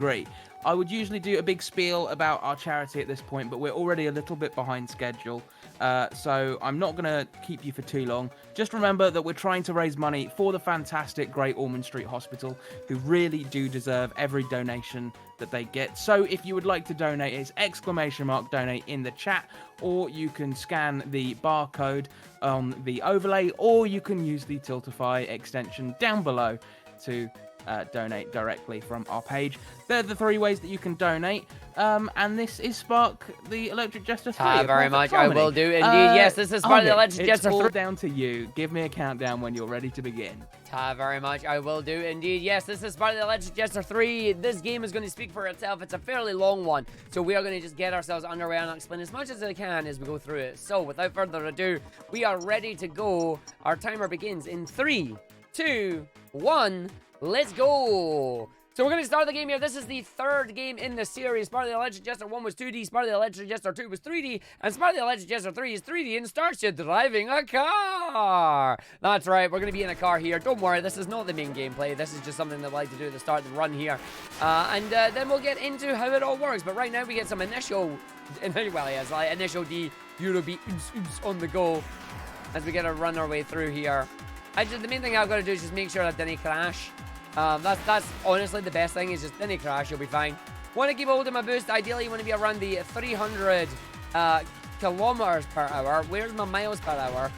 Great. I would usually do a big spiel about our charity at this point, but we're already a little bit behind schedule. So I'm not going to keep you for too long. Just remember that we're trying to raise money for the fantastic Great Ormond Street Hospital, who really do deserve every donation that they get. So if you would like to donate, it's !donate in the chat, or you can scan the barcode on the overlay, or you can use the Tiltify extension down below to donate directly from our page. They're the three ways that you can donate. And this is Spark, the Electric Jester 3. Very much. I will do indeed. Yes, this is Spark, the Electric Jester 3. It's all down to you. Give me a countdown when you're ready to begin. Very much. I will do indeed. Yes, this is Spark, the Electric Jester 3. This game is going to speak for itself. It's a fairly long one. So we are going to just get ourselves underway and I'll explain as much as I can as we go through it. So without further ado, we are ready to go. Our timer begins in 3, 2, 1. Let's go! So we're going to start the game here. This is the third game in the series. Spark the Electric Jester 1 was 2D, Spark the Electric Jester 2 was 3D, and Spark the Electric Jester 3 is 3D and starts you driving a car. That's right, we're going to be in a car here. Don't worry, this is not the main gameplay. This is just something that I like to do at the start of the run here. And then we'll get into how it all works. But right now we get some initial D, Euro beat on the go as we get to run our way through here. The main thing I've got to do is just make sure that didn't crash. That's honestly the best thing, is just didn't crash, you'll be fine. Want to keep holding my boost. Ideally you want to be around the 300 kilometers per hour. Where's my miles per hour?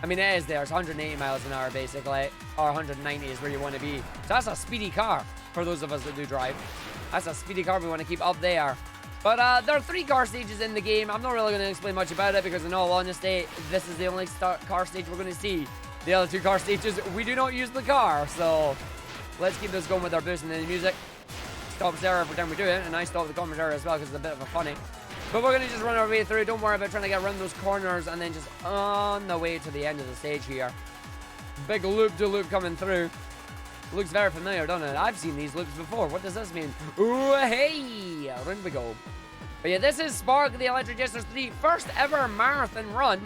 I mean, it is there. It's 180 miles an hour basically, or 190 is where you want to be. So that's a speedy car for those of us that do drive. That's a speedy car we want to keep up there. But there are 3 car stages in the game. I'm not really going to explain much about it because in all honesty, this is the only car stage we're going to see. The other 2 car stages, we do not use the car, so let's keep this going with our boost and the music. Stops there every time we do it, and I stop the commentary as well because it's a bit of a funny. But we're going to just run our way through. Don't worry about trying to get around those corners, and then just on the way to the end of the stage here. Big loop-de-loop coming through. Looks very familiar, doesn't it? I've seen these loops before. What does this mean? Ooh, hey! Round we go. But yeah, this is Spark, the Electric Jester 3 first ever marathon run.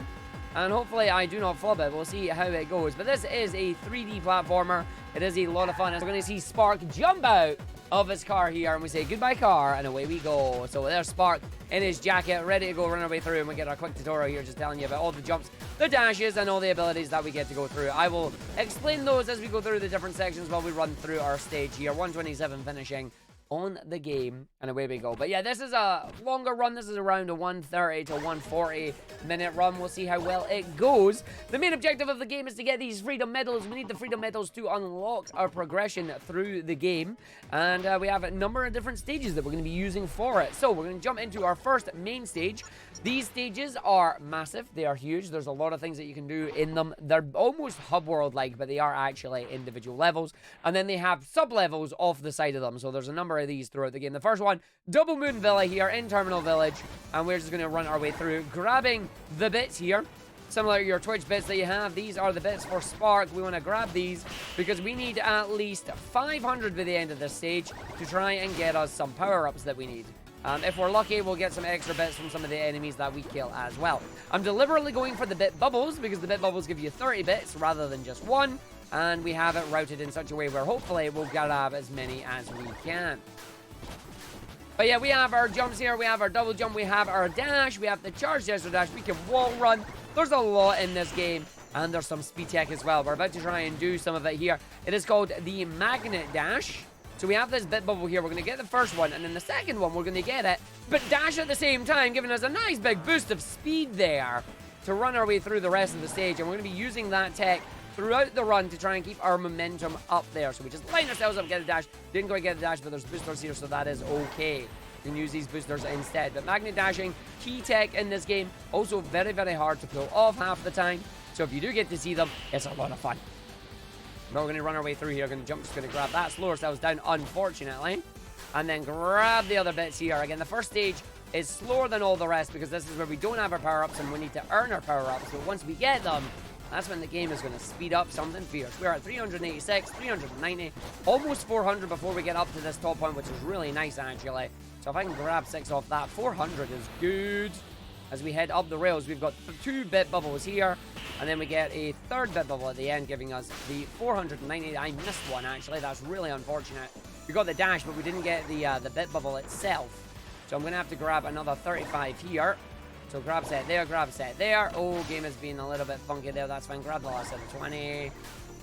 And hopefully I do not flub it. We'll see how it goes. But this is a 3D platformer. It is a lot of fun. We're going to see Spark jump out of his car here. And we say, goodbye car. And away we go. So there's Spark in his jacket, ready to go run our way through. And we get our quick tutorial here just telling you about all the jumps, the dashes, and all the abilities that we get to go through. I will explain those as we go through the different sections while we run through our stage here. 127 finishing on the game, and away we go. But yeah, this is a longer run. This is around a 130 to 140 minute run. We'll see how well it goes. The main objective of the game is to get these freedom medals. We need the freedom medals to unlock our progression through the game, and we have a number of different stages that we're going to be using for it. So we're going to jump into our first main stage. These stages are massive. They are huge. There's a lot of things that you can do in them. They're almost hub world like, but they are actually individual levels, and then they have sub levels off the side of them. So there's a number of these throughout the game. The first one, Double Moon Villa here in Terminal Village, and we're just going to run our way through, grabbing the bits here. Similar to your Twitch bits that you have, these are the bits for Spark. We want to grab these because we need at least 500 by the end of this stage to try and get us some power-ups that we need. If we're lucky, we'll get some extra bits from some of the enemies that we kill as well. I'm deliberately going for the bit bubbles because the bit bubbles give you 30 bits rather than just 1. And we have it routed in such a way where hopefully we'll grab as many as we can. But yeah, we have our jumps here. We have our double jump. We have our dash. We have the charge Jester dash. We can wall run. There's a lot in this game. And there's some speed tech as well. We're about to try and do some of it here. It is called the magnet dash. So we have this bit bubble here. We're going to get the first one. And then the second one, we're going to get it, but dash at the same time, giving us a nice big boost of speed there to run our way through the rest of the stage. And we're going to be using that tech throughout the run to try and keep our momentum up there. So we just line ourselves up, get a dash. Didn't quite get a dash, but there's boosters here, so that is okay. You can use these boosters instead. But magnet dashing, key tech in this game, also very, very hard to pull off half the time. So if you do get to see them, it's a lot of fun. But we're going to run our way through here. Going to jump, just going to grab that, slow ourselves down, unfortunately. And then grab the other bits here. Again, the first stage is slower than all the rest because this is where we don't have our power-ups and we need to earn our power-ups. But once we get them, that's when the game is going to speed up something fierce. We're at 386, 390, almost 400 before we get up to this top point, which is really nice, actually. So if I can grab 6 off that, 400 is good. As we head up the rails, we've got 2 bit bubbles here, and then we get a 3rd bit bubble at the end, giving us the 490. I missed one, actually. That's really unfortunate. We got the dash, but we didn't get the bit bubble itself. So I'm going to have to grab another 35 here. So grab set there, grab set there. Oh, game has been a little bit funky there. That's fine. Grab the last 720.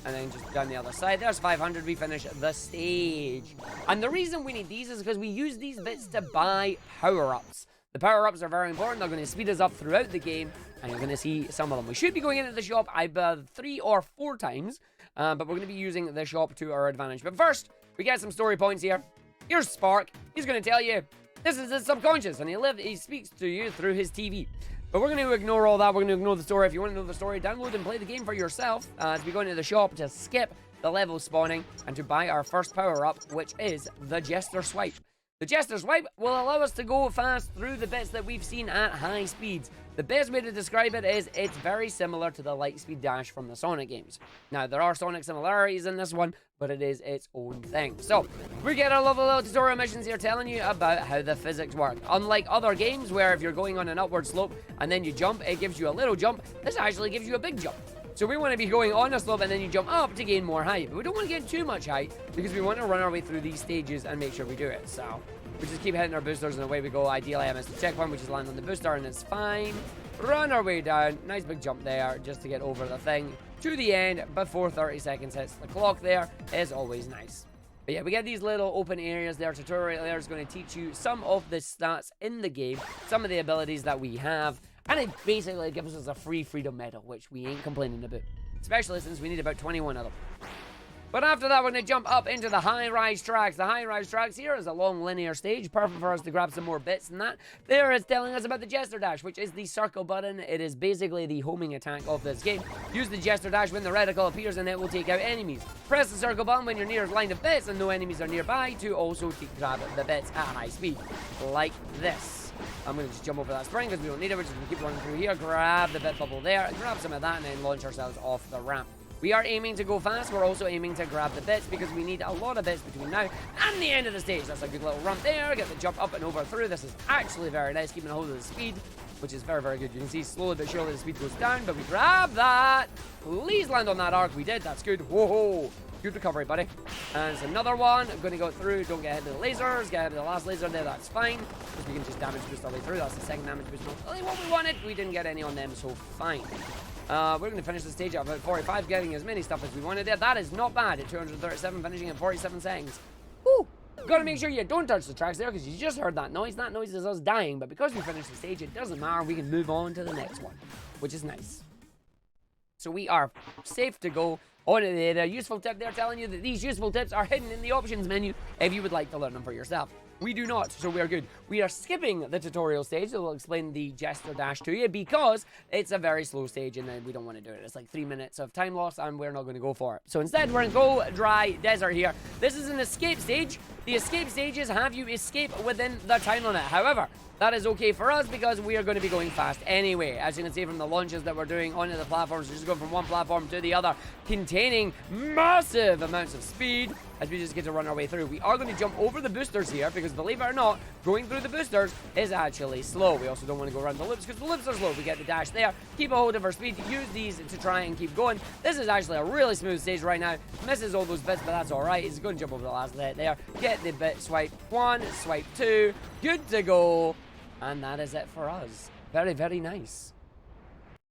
And then just down the other side. There's 500. We finish the stage. And the reason we need these is because we use these bits to buy power-ups. The power-ups are very important. They're going to speed us up throughout the game. And you're going to see some of them. We should be going into the shop either 3 or 4 times. But we're going to be using the shop to our advantage. But first, we get some story points here. Here's Spark. He's going to tell you, this is his subconscious. And he speaks to you through his TV. But we're going to ignore all that. We're going to ignore the story. If you want to know the story, download and play the game for yourself. As we go into the shop to skip the level spawning and to buy our first power-up, which is the Jester Swipe. The Jester Swipe will allow us to go fast through the bits that we've seen at high speeds. The best way to describe it is it's very similar to the light speed dash from the Sonic games. Now, there are Sonic similarities in this one, but it is its own thing. So, we get our lovely little tutorial missions here telling you about how the physics work. Unlike other games where if you're going on an upward slope and then you jump, it gives you a little jump. This actually gives you a big jump. So we want to be going on a slope and then you jump up to gain more height. But we don't want to get too much height because we want to run our way through these stages and make sure we do it. So we just keep hitting our boosters and away we go. Ideally, I missed the checkpoint. We just land on the booster and it's fine. Run our way down. Nice big jump there just to get over the thing to the end before 30 seconds hits the clock there is always nice. But yeah, we get these little open areas there. Tutorial there is going to teach you some of the stats in the game, some of the abilities that we have. And it basically gives us a free freedom medal, which we ain't complaining about. Especially since we need about 21 of them. But after that, we're going to jump up into the high-rise tracks. The high-rise tracks here is a long linear stage, perfect for us to grab some more bits than that. There it's telling us about the Jester Dash, which is the circle button. It is basically the homing attack of this game. Use the Jester Dash when the reticle appears and it will take out enemies. Press the circle button when you're near a line of bits and no enemies are nearby to also grab the bits at high speed, like this. I'm going to just jump over that spring because we don't need it. We're just going to keep running through here, grab the bit bubble there, grab some of that, and then launch ourselves off the ramp. We are aiming to go fast. We're also aiming to grab the bits because we need a lot of bits between now and the end of the stage. That's a good little ramp there. Get the jump up and over through. This is actually very nice, keeping a hold of the speed, which is very, very good. You can see slowly but surely the speed goes down, but we grab that. Please land on that arc. We did. That's good. Whoa. Good recovery, buddy. And it's another one. I'm going to go through. Don't get hit with the lasers. Get hit with the last laser there. That's fine. Because we can just damage boost our way through. That's the second damage boost. Not really what we wanted. We didn't get any on them, so fine. We're going to finish the stage at about 45, getting as many stuff as we wanted there. That is not bad at 237, finishing in 47 seconds. Woo! Got to make sure you don't touch the tracks there because you just heard that noise. That noise is us dying, but because we finished the stage, it doesn't matter. We can move on to the next one, which is nice. So we are safe to go on to the useful tip. They're telling you that these useful tips are hidden in the options menu if you would like to learn them for yourself. We do not, so we are good. We are skipping the tutorial stage that will explain the Jester Dash to you because it's a very slow stage and then we don't want to do it. It's like 3 minutes of time loss and we're not going to go for it. So instead, we're going to go dry desert here. This is an escape stage. The escape stages have you escape within the time limit. However, that is okay for us because we are going to be going fast anyway. As you can see from the launches that we're doing onto the platforms, we're just going from one platform to the other, containing massive amounts of speed as we just get to run our way through. We are going to jump over the boosters here because, believe it or not, going through the boosters is actually slow. We also don't want to go around the loops because the loops are slow. We get the dash there, keep a hold of our speed, use these to try and keep going. This is actually a really smooth stage right now. Misses all those bits, but that's alright. He's going to jump over the last bit there. Get the bit, swipe 1, swipe 2, good to go. And that is it for us. Very, very nice.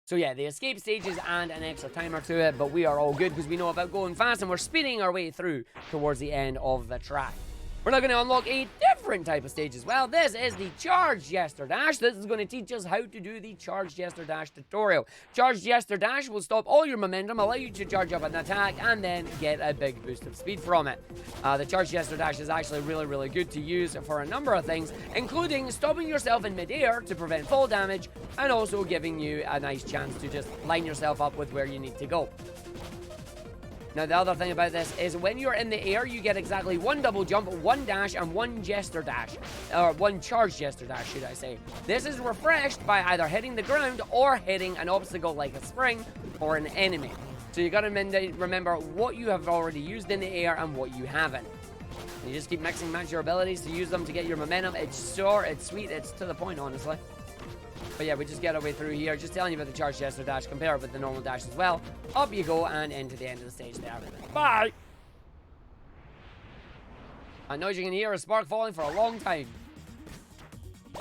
So yeah, the escape stages and an extra timer to it, but we are all good because we know about going fast and we're speeding our way through towards the end of the track. We're now going to unlock a different type of stage as well. This is the Charge Jester Dash. This is going to teach us how to do the Charge Jester Dash tutorial. Charge Jester Dash will stop all your momentum, allow you to charge up an attack, and then get a big boost of speed from it. The Charge Jester Dash is actually really, really good to use for a number of things, including stopping yourself in midair to prevent fall damage, and also giving you a nice chance to just line yourself up with where you need to go. Now, the other thing about this is when you're in the air, you get exactly 1 double jump, 1 dash, and 1 Jester Dash. Or 1 Charge Jester Dash, should I say. This is refreshed by either hitting the ground or hitting an obstacle like a spring or an enemy. So you gotta remember what you have already used in the air and what you haven't. And you just keep mixing and match your abilities to use them to get your momentum. It's short, it's sweet, it's to the point, honestly. But yeah, we just get our way through here, just telling you about the Charge Jester Dash, compare it with the normal dash as well. Up you go and into the end of the stage there. Bye! That noise you can hear is spark falling for a long time.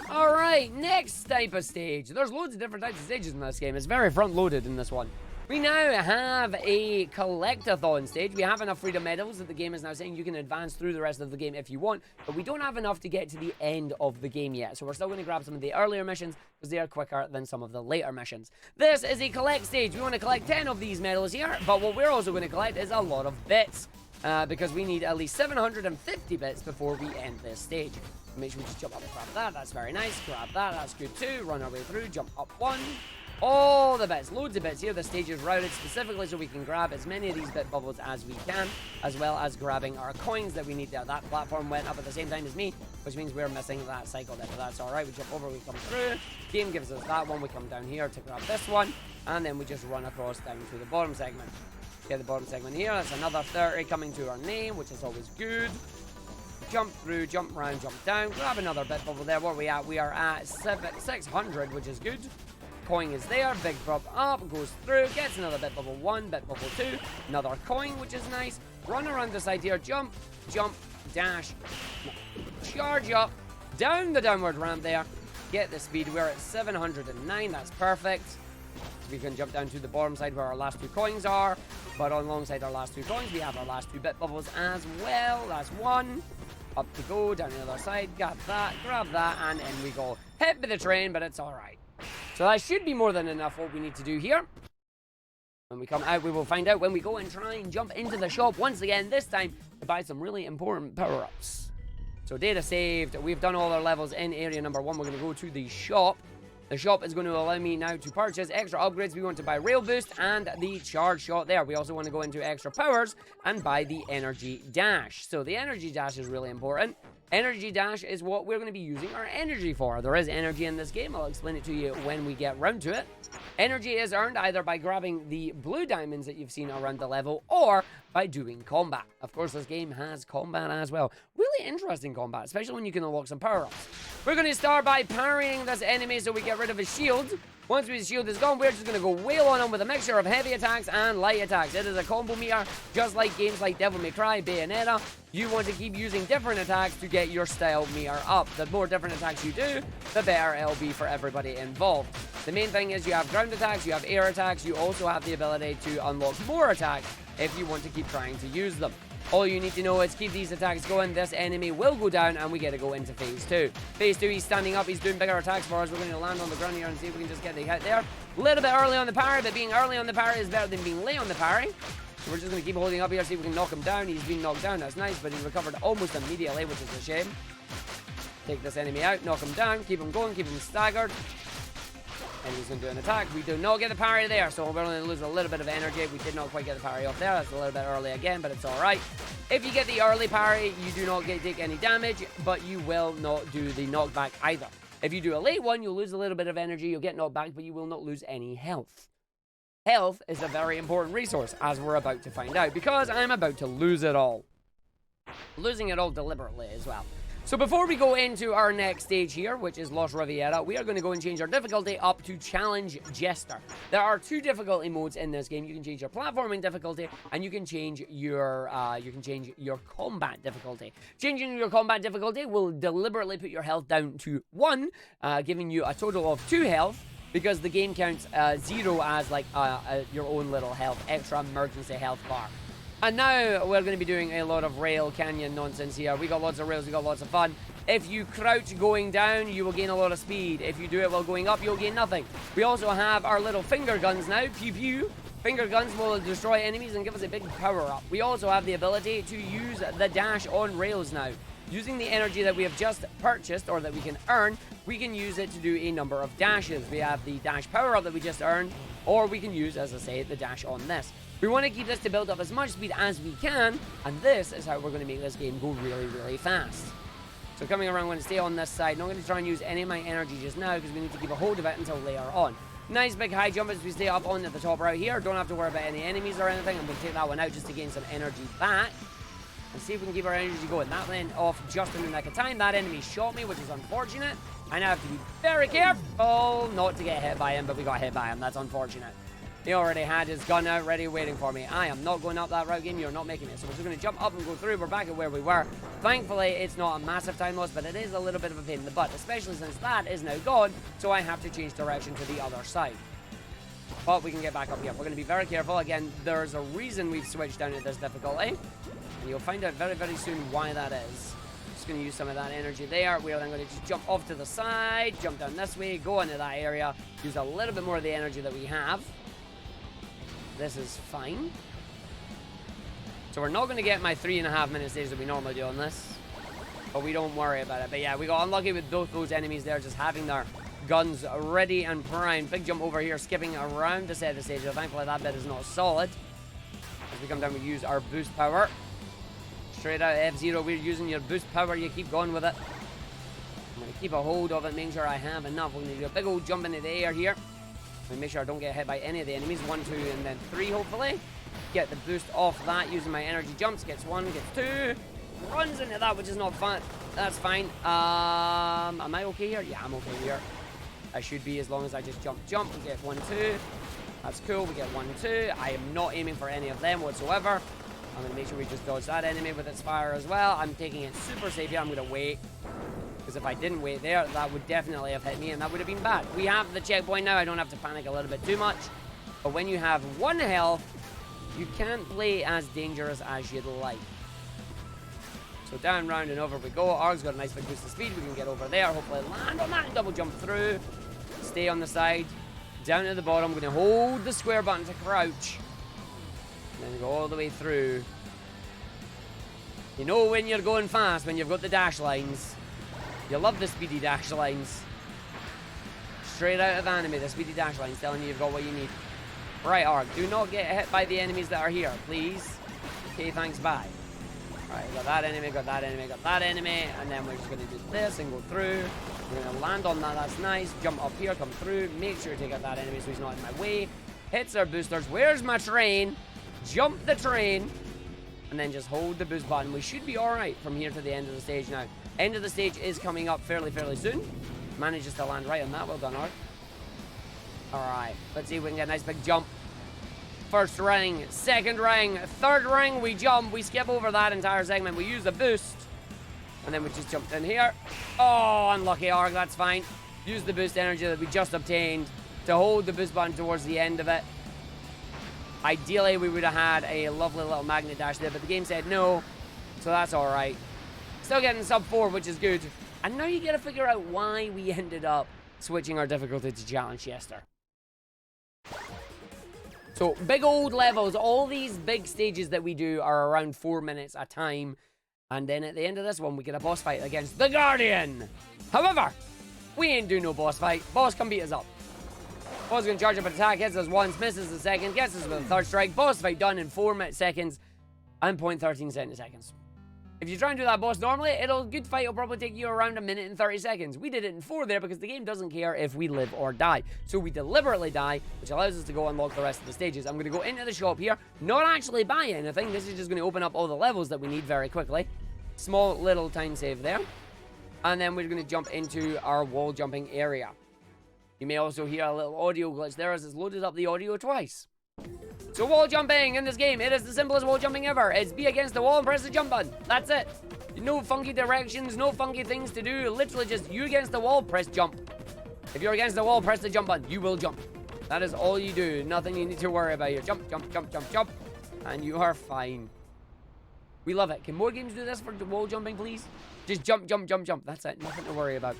Alright, next type of stage. There's loads of different types of stages in this game. It's very front-loaded in this one. We now have a collectathon stage. We have enough freedom medals that the game is now saying you can advance through the rest of the game if you want, but we don't have enough to get to the end of the game yet. So we're still going to grab some of the earlier missions because they are quicker than some of the later missions. This is a collect stage. We want to collect 10 of these medals here, but what we're also going to collect is a lot of bits because we need at least 750 bits before we end this stage. Make sure we just jump up and grab that. That's very nice. Grab that. That's good too. Run our way through. Jump up one. All the bits, loads of bits here. The stage is routed specifically so we can grab as many of these bit bubbles as we can, as well as grabbing our coins that we need there. That platform went up at the same time as me, which means we're missing that cycle there, but that's alright. We jump over, we come through. Game gives us that one. We come down here to grab this one, and then we just run across down to the bottom segment. Okay, the bottom segment here. That's another 30 coming to our name, which is always good. Jump through, jump around, jump down. Grab another bit bubble there. Where are we at? We are at 600, which is good. Coin is there, big drop up, goes through, gets another bit bubble 1, bit bubble 2, another coin, which is nice. Run around the side here, jump, jump, dash, charge up, down the downward ramp there, get the speed. We're at 709, that's perfect. We can jump down to the bottom side where our last 2 coins are, but alongside our last 2 coins, we have our last 2 bit bubbles as well. That's 1. Up to go, down the other side, grab that, and in we go. Hit by the train, but it's alright. So that should be more than enough what we need to do here. When we come out, we will find out when we go and try and jump into the shop once again, this time to buy some really important power-ups. So data saved. We've done all our levels in area number 1. We're going to go to the shop. The shop is going to allow me now to purchase extra upgrades. We want to buy Rail Boost and the Charge Shot there. We also want to go into extra powers and buy the Energy Dash. So the Energy Dash is really important. Energy Dash is what we're going to be using our energy for. There is energy in this game. I'll explain it to you when we get round to it. Energy is earned either by grabbing the blue diamonds that you've seen around the level or by doing combat. Of course, this game has combat as well. Really interesting combat, especially when you can unlock some power-ups. We're going to start by parrying this enemy so we get rid of his shield. Once his shield is gone, we're just going to go wail on him with a mixture of heavy attacks and light attacks. It is a combo meter, just like games like Devil May Cry, Bayonetta. You want to keep using different attacks to get your style meter up. The more different attacks you do, the better it'll be for everybody involved. The main thing is you have ground attacks, you have air attacks, you also have the ability to unlock more attacks if you want to keep trying to use them. All you need to know is keep these attacks going. This enemy will go down and we get to go into phase 2. Phase 2, he's standing up, he's doing bigger attacks for us. We're going to land on the ground here and see if we can just get the hit there. A little bit early on the parry, but being early on the parry is better than being late on the parry. So we're just going to keep holding up here, see if we can knock him down. He's been knocked down, that's nice, but he recovered almost immediately, which is a shame. Take this enemy out, knock him down, keep him going, keep him staggered. And he's going to do an attack. We do not get the parry there, so we're going to lose a little bit of energy. We did not quite get the parry off there. That's a little bit early again, but it's alright. If you get the early parry, you do not take any damage, but you will not do the knockback either. If you do a late one, you'll lose a little bit of energy, you'll get knocked back, but you will not lose any health. Health is a very important resource, as we're about to find out, because I'm about to lose it all. Losing it all deliberately as well. So before we go into our next stage here, which is Los Riviera, we are going to go and change our difficulty up to Challenge Jester. There are 2 difficulty modes in this game. You can change your platforming difficulty, and you can change your combat difficulty. Changing your combat difficulty will deliberately put your health down to 1, giving you a total of 2 health, because the game counts 0 as like your own little health, extra emergency health bar. And now we're going to be doing a lot of rail canyon nonsense here. We got lots of rails, we got lots of fun. If you crouch going down, you will gain a lot of speed. If you do it while going up, you'll gain nothing. We also have our little finger guns now. Pew pew. Finger guns will destroy enemies and give us a big power up. We also have the ability to use the dash on rails now. Using the energy that we have just purchased, or that we can earn, we can use it to do a number of dashes. We have the dash power up that we just earned, or we can use, as I say, the dash on this. We want to keep this to build up as much speed as we can, and this is how we're going to make this game go really, really fast. So coming around, I'm going to stay on this side. Not going to try and use any of my energy just now, because we need to keep a hold of it until later on. Nice big high jump as we stay up on the top right here. Don't have to worry about any enemies or anything. I'm going to take that one out just to gain some energy back. And see if we can keep our energy going. That went off just in the nick of time. That enemy shot me, which is unfortunate. I now have to be very careful not to get hit by him, but we got hit by him. That's unfortunate. He already had his gun out ready waiting for me. I am not going up that route, game. You're not making it. So we're just going to jump up and go through. We're back at where we were. Thankfully, it's not a massive time loss, but it is a little bit of a pain in the butt, especially since that is now gone, so I have to change direction to the other side. But we can get back up here. We're going to be very careful. Again, there's a reason we've switched down to this difficulty, and you'll find out very, very soon why that is. Just going to use some of that energy there. We're then going to just jump off to the side, jump down this way, go into that area, use a little bit more of the energy that we have. This is fine. So we're not going to get my 3.5 minute stage that we normally do on this, but we don't worry about it. But yeah, we got unlucky with both those enemies there just having their guns ready and primed. Big jump over here, skipping around to set the stage. Thankfully that bit is not solid. As we come down, we use our boost power. Straight out F-Zero, we're using your boost power. You keep going with it. I'm going to keep a hold of it, make sure I have enough. We're going to do a big old jump into the air here. Make sure I don't get hit by any of the enemies. 1, 2, and then 3, hopefully. Get the boost off that using my energy jumps. Gets 1, gets 2. Runs into that, which is not fun. That's fine. Am I okay here? Yeah, I'm okay here. I should be, as long as I just jump. We get 1, 2. That's cool. We get 1, 2. I am not aiming for any of them whatsoever. I'm going to make sure we just dodge that enemy with its fire as well. I'm taking it super safe here. I'm going to wait. Because if I didn't wait there, that would definitely have hit me, and that would have been bad. We have the checkpoint now. I don't have to panic a little bit too much. But when you have 1 health, you can't play as dangerous as you'd like. So down, round, and over we go. Arg's got a nice big boost of speed. We can get over there. Hopefully land on that and double jump through. Stay on the side. Down to the bottom. I'm going to hold the square button to crouch. And then go all the way through. You know when you're going fast, when you've got the dash lines. You love the speedy dash lines. Straight out of anime, the speedy dash lines telling you you've got what you need. Right, Arg, do not get hit by the enemies that are here, please. Okay, thanks, bye. Alright, got that enemy, got that enemy, got that enemy. And then we're just going to do this and go through. We're going to land on that, that's nice. Jump up here, come through. Make sure you take out that enemy so he's not in my way. Hits our boosters. Where's my train? Jump the train. And then just hold the boost button. We should be alright from here to the end of the stage now. End of the stage is coming up fairly soon. Manages to land right on that. Well done, Art. Alright, let's see if we can get a nice big jump. First ring, second ring, third ring, we jump. We skip over that entire segment. We use the boost. And then we just jumped in here. Oh, unlucky, Arg. That's fine. Use the boost energy that we just obtained to hold the boost button towards the end of it. Ideally, we would have had a lovely little magnet dash there, but the game said no. So that's alright. Still getting sub 4, which is good. And now you gotta figure out why we ended up switching our difficulty to Challenge Jester. So, big old levels. All these big stages that we do are around 4 minutes a time. And then at the end of this one, we get a boss fight against the Guardian. However, we ain't do no boss fight. Boss come beat us up. Boss gonna charge up an attack, hits us once, misses the second, gets us with a third strike. Boss fight done in 4 seconds and 0.13 seconds. If you try and do that boss normally, good fight will probably take you around 1 minute and 30 seconds. We did it in 4 there because the game doesn't care if we live or die. So we deliberately die, which allows us to go unlock the rest of the stages. I'm going to go into the shop here, not actually buy anything. This is just going to open up all the levels that we need very quickly. Small little time save there. And then we're going to jump into our wall jumping area. You may also hear a little audio glitch there as it's loaded up the audio twice. So wall jumping in this game, it is the simplest wall jumping ever. It's be against the wall and press the jump button. That's it. No funky directions, no funky things to do. Literally just you against the wall, press jump. If you're against the wall, press the jump button. You will jump. That is all you do. Nothing you need to worry about here. Jump, jump, jump, jump, jump. And you are fine. We love it. Can more games do this for the wall jumping, please? Just jump, jump, jump, jump. That's it. Nothing to worry about.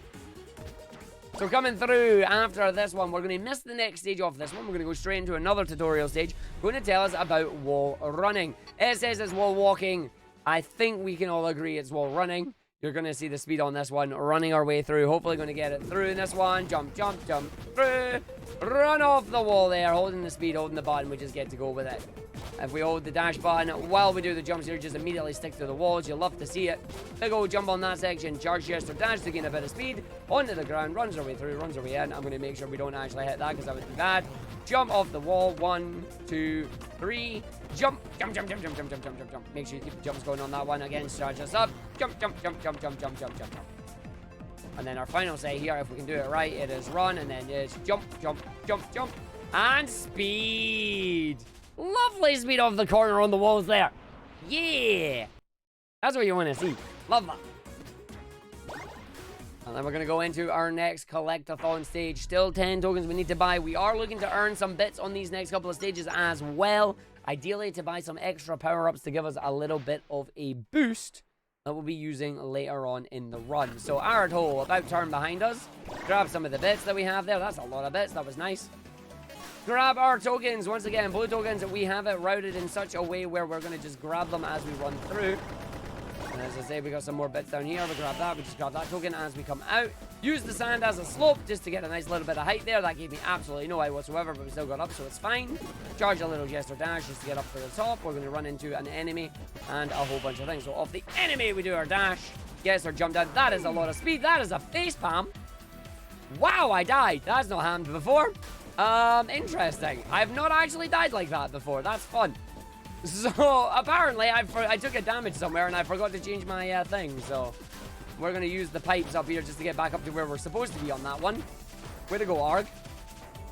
So coming through after this one, we're going to miss the next stage off this one. We're going to go straight into another tutorial stage. Going to tell us about wall running. It says it's wall walking. I think we can all agree it's wall running. You're going to see the speed on this one. Running our way through. Hopefully going to get it through in this one. Jump, jump, jump through. Run off the wall there. Holding the speed, holding the button. We just get to go with it. If we hold the dash button while we do the jumps here, just immediately stick to the walls. You'll love to see it. Big old jump on that section. Charge Jester dash to gain a bit of speed. Onto the ground. Runs our way through. Runs our way in. I'm going to make sure we don't actually hit that because that would be bad. Jump off the wall. 1, 2, 3. Jump. Jump, jump, jump, jump, jump, jump, jump, jump, jump. Make sure you keep the jumps going on that one. Again, charge us up. Jump, jump, jump, jump, jump, jump, jump, jump, jump. And then our final say here, if we can do it right, it is run. And then it's jump, jump, jump, jump. And speed. Lovely speed off the corner on the walls there. Yeah. That's what you want to see. Love that. And then we're going to go into our next collect-a-thon stage. Still 10 tokens we need to buy. We are looking to earn some bits on these next couple of stages as well. Ideally to buy some extra power-ups to give us a little bit of a boost that we'll be using later on in the run. So our hole about turn behind us. Grab some of the bits that we have there. That's a lot of bits. That was nice. Grab our tokens. Once again, blue tokens. We have it routed in such a way where we're going to just grab them as we run through. And as I say, we got some more bits down here. We grab that. We just grab that token as we come out. Use the sand as a slope just to get a nice little bit of height there. That gave me absolutely no height whatsoever, but we still got up, so it's fine. Charge a little Jester dash just to get up to the top. We're going to run into an enemy and a whole bunch of things. So off the enemy, we do our dash. Jester jump down. That is a lot of speed. That is a face palm. Wow, I died. That's not happened before. Interesting. I've not actually died like that before. That's fun. So, apparently, I took a damage somewhere and I forgot to change my thing, so we're going to use the pipes up here just to get back up to where we're supposed to be on that one. Way to go, Arg.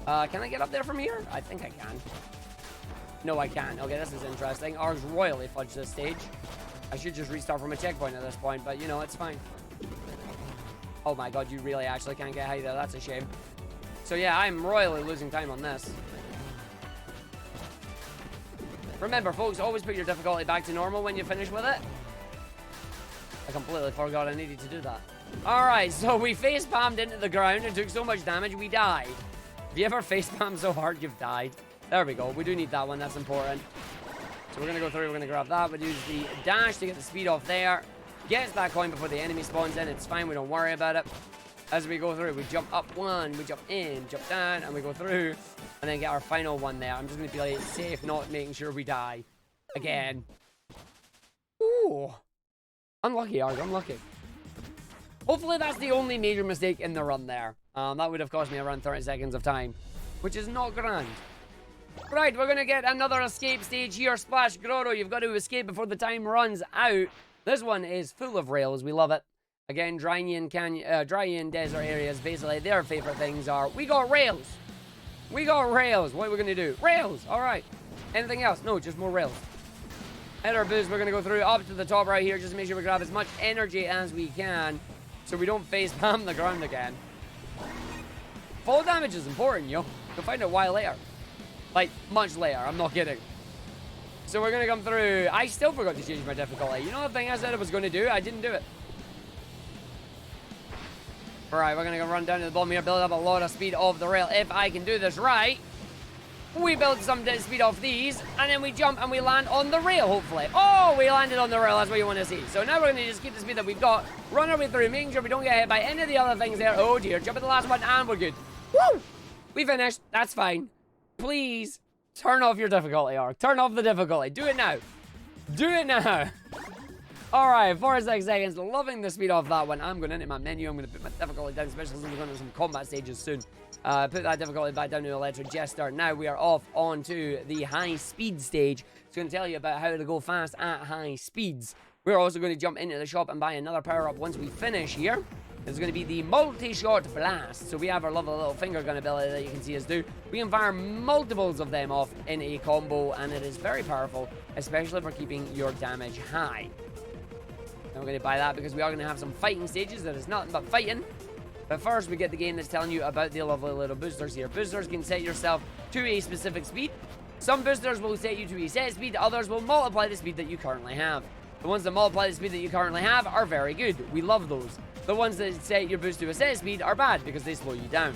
Can I get up there from here? I think I can. No, I can't. Okay, this is interesting. Arg's royally fudged this stage. I should just restart from a checkpoint at this point, but, you know, it's fine. Oh my god, you really actually can't get high there. That's a shame. So, yeah, I'm royally losing time on this. Remember, folks, always put your difficulty back to normal when you finish with it. I completely forgot I needed to do that. Alright, so we face-palmed into the ground and took so much damage, we died. Have you ever face-palmed so hard you've died? There we go. We do need that one. That's important. So we're going to go through. We're going to grab that. We'll use the dash to get the speed off there. Gets that coin before the enemy spawns in. It's fine. We don't worry about it. As we go through, we jump up one, we jump in, jump down, and we go through. And then get our final one there. I'm just going to be like safe, not making sure we die. Again. Ooh. Unlucky, Arg. Unlucky. Hopefully that's the only major mistake in the run there. That would have cost me around 30 seconds of time. Which is not grand. Right, we're going to get another escape stage here. Splash Grotto. You've got to escape before the time runs out. This one is full of rails. We love it. Again, Dryaean desert areas, basically, their favorite things are, we got rails. We got rails. What are we going to do? Rails. All right. Anything else? No, just more rails. At our boost, we're going to go through up to the top right here, just to make sure we grab as much energy as we can, so we don't face palm the ground again. Fall damage is important, yo. You'll find out why later. Like, much later. I'm not kidding. So we're going to come through. I still forgot to change my difficulty. You know the thing I said I was going to do? I didn't do it. Alright, we're going to go run down to the bottom here, build up a lot of speed off the rail. If I can do this right, we build some speed off these, and then we jump and we land on the rail, hopefully. Oh, we landed on the rail. That's what you want to see. So now we're going to just keep the speed that we've got, run our way through, making sure we don't get hit by any of the other things there. Oh dear, jump at the last one, and we're good. Woo! We finished. That's fine. Please, turn off your difficulty, Ark. Turn off the difficulty. Do it now. Do it now. Alright, 46 seconds. Loving the speed off that one. I'm going into my menu. I'm going to put my difficulty down, especially since we're going to some combat stages soon. Put that difficulty back down to Electric Jester. Now we are off onto the high speed stage. It's going to tell you about how to go fast at high speeds. We're also going to jump into the shop and buy another power-up once we finish here. It's going to be the multi-shot blast. So we have our lovely little finger gun ability that you can see us do. We can fire multiples of them off in a combo, and it is very powerful, especially for keeping your damage high. We're going to buy that because we are going to have some fighting stages that is nothing but fighting. But first, we get the game that's telling you about the lovely little boosters here. Boosters can set yourself to a specific speed. Some boosters will set you to a set speed. Others will multiply the speed that you currently have. The ones that multiply the speed that you currently have are very good. We love those. The ones that set your boost to a set speed are bad because they slow you down.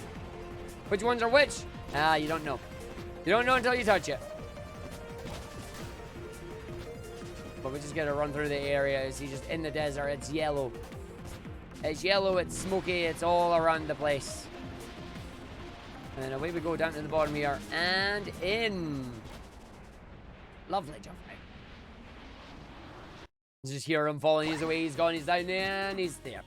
Which ones are which? You don't know. You don't know until you touch it. But we just gotta run through the area. See, just in the desert, it's yellow. It's yellow, it's smoky, it's all around the place. And then away we go down to the bottom here. And in. Lovely jump right. Just hear him falling. He's away, he's gone, he's down there, and he's there.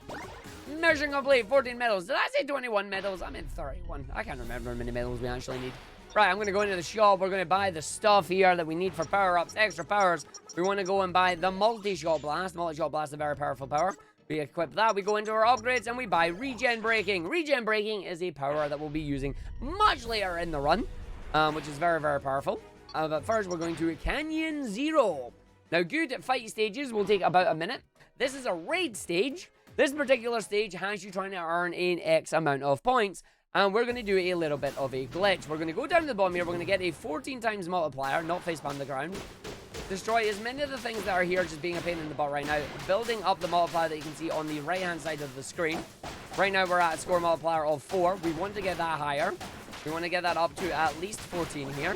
Measuring complete, 14 medals. Did I say 21 medals? I meant 31. I can't remember how many medals we actually need. Right, I'm going to go into the shop. We're going to buy the stuff here that we need for power-ups, extra powers. We want to go and buy the multi-shot blast. Multi-shot blast is a very powerful power. We equip that. We go into our upgrades and we buy regen braking. Regen braking is a power that we'll be using much later in the run. which is very, very powerful. But first, we're going to Canyon Zero. Now, good fight stages will take about a minute. This is a raid stage. This particular stage has you trying to earn an X amount of points. And we're going to do a little bit of a glitch. We're going to go down to the bottom here. We're going to get a 14 times multiplier, not facepalm the ground. Destroy as many of the things that are here, just being a pain in the butt right now. Building up the multiplier that you can see on the right-hand side of the screen. Right now, we're at a score multiplier of 4. We want to get that higher. We want to get that up to at least 14 here.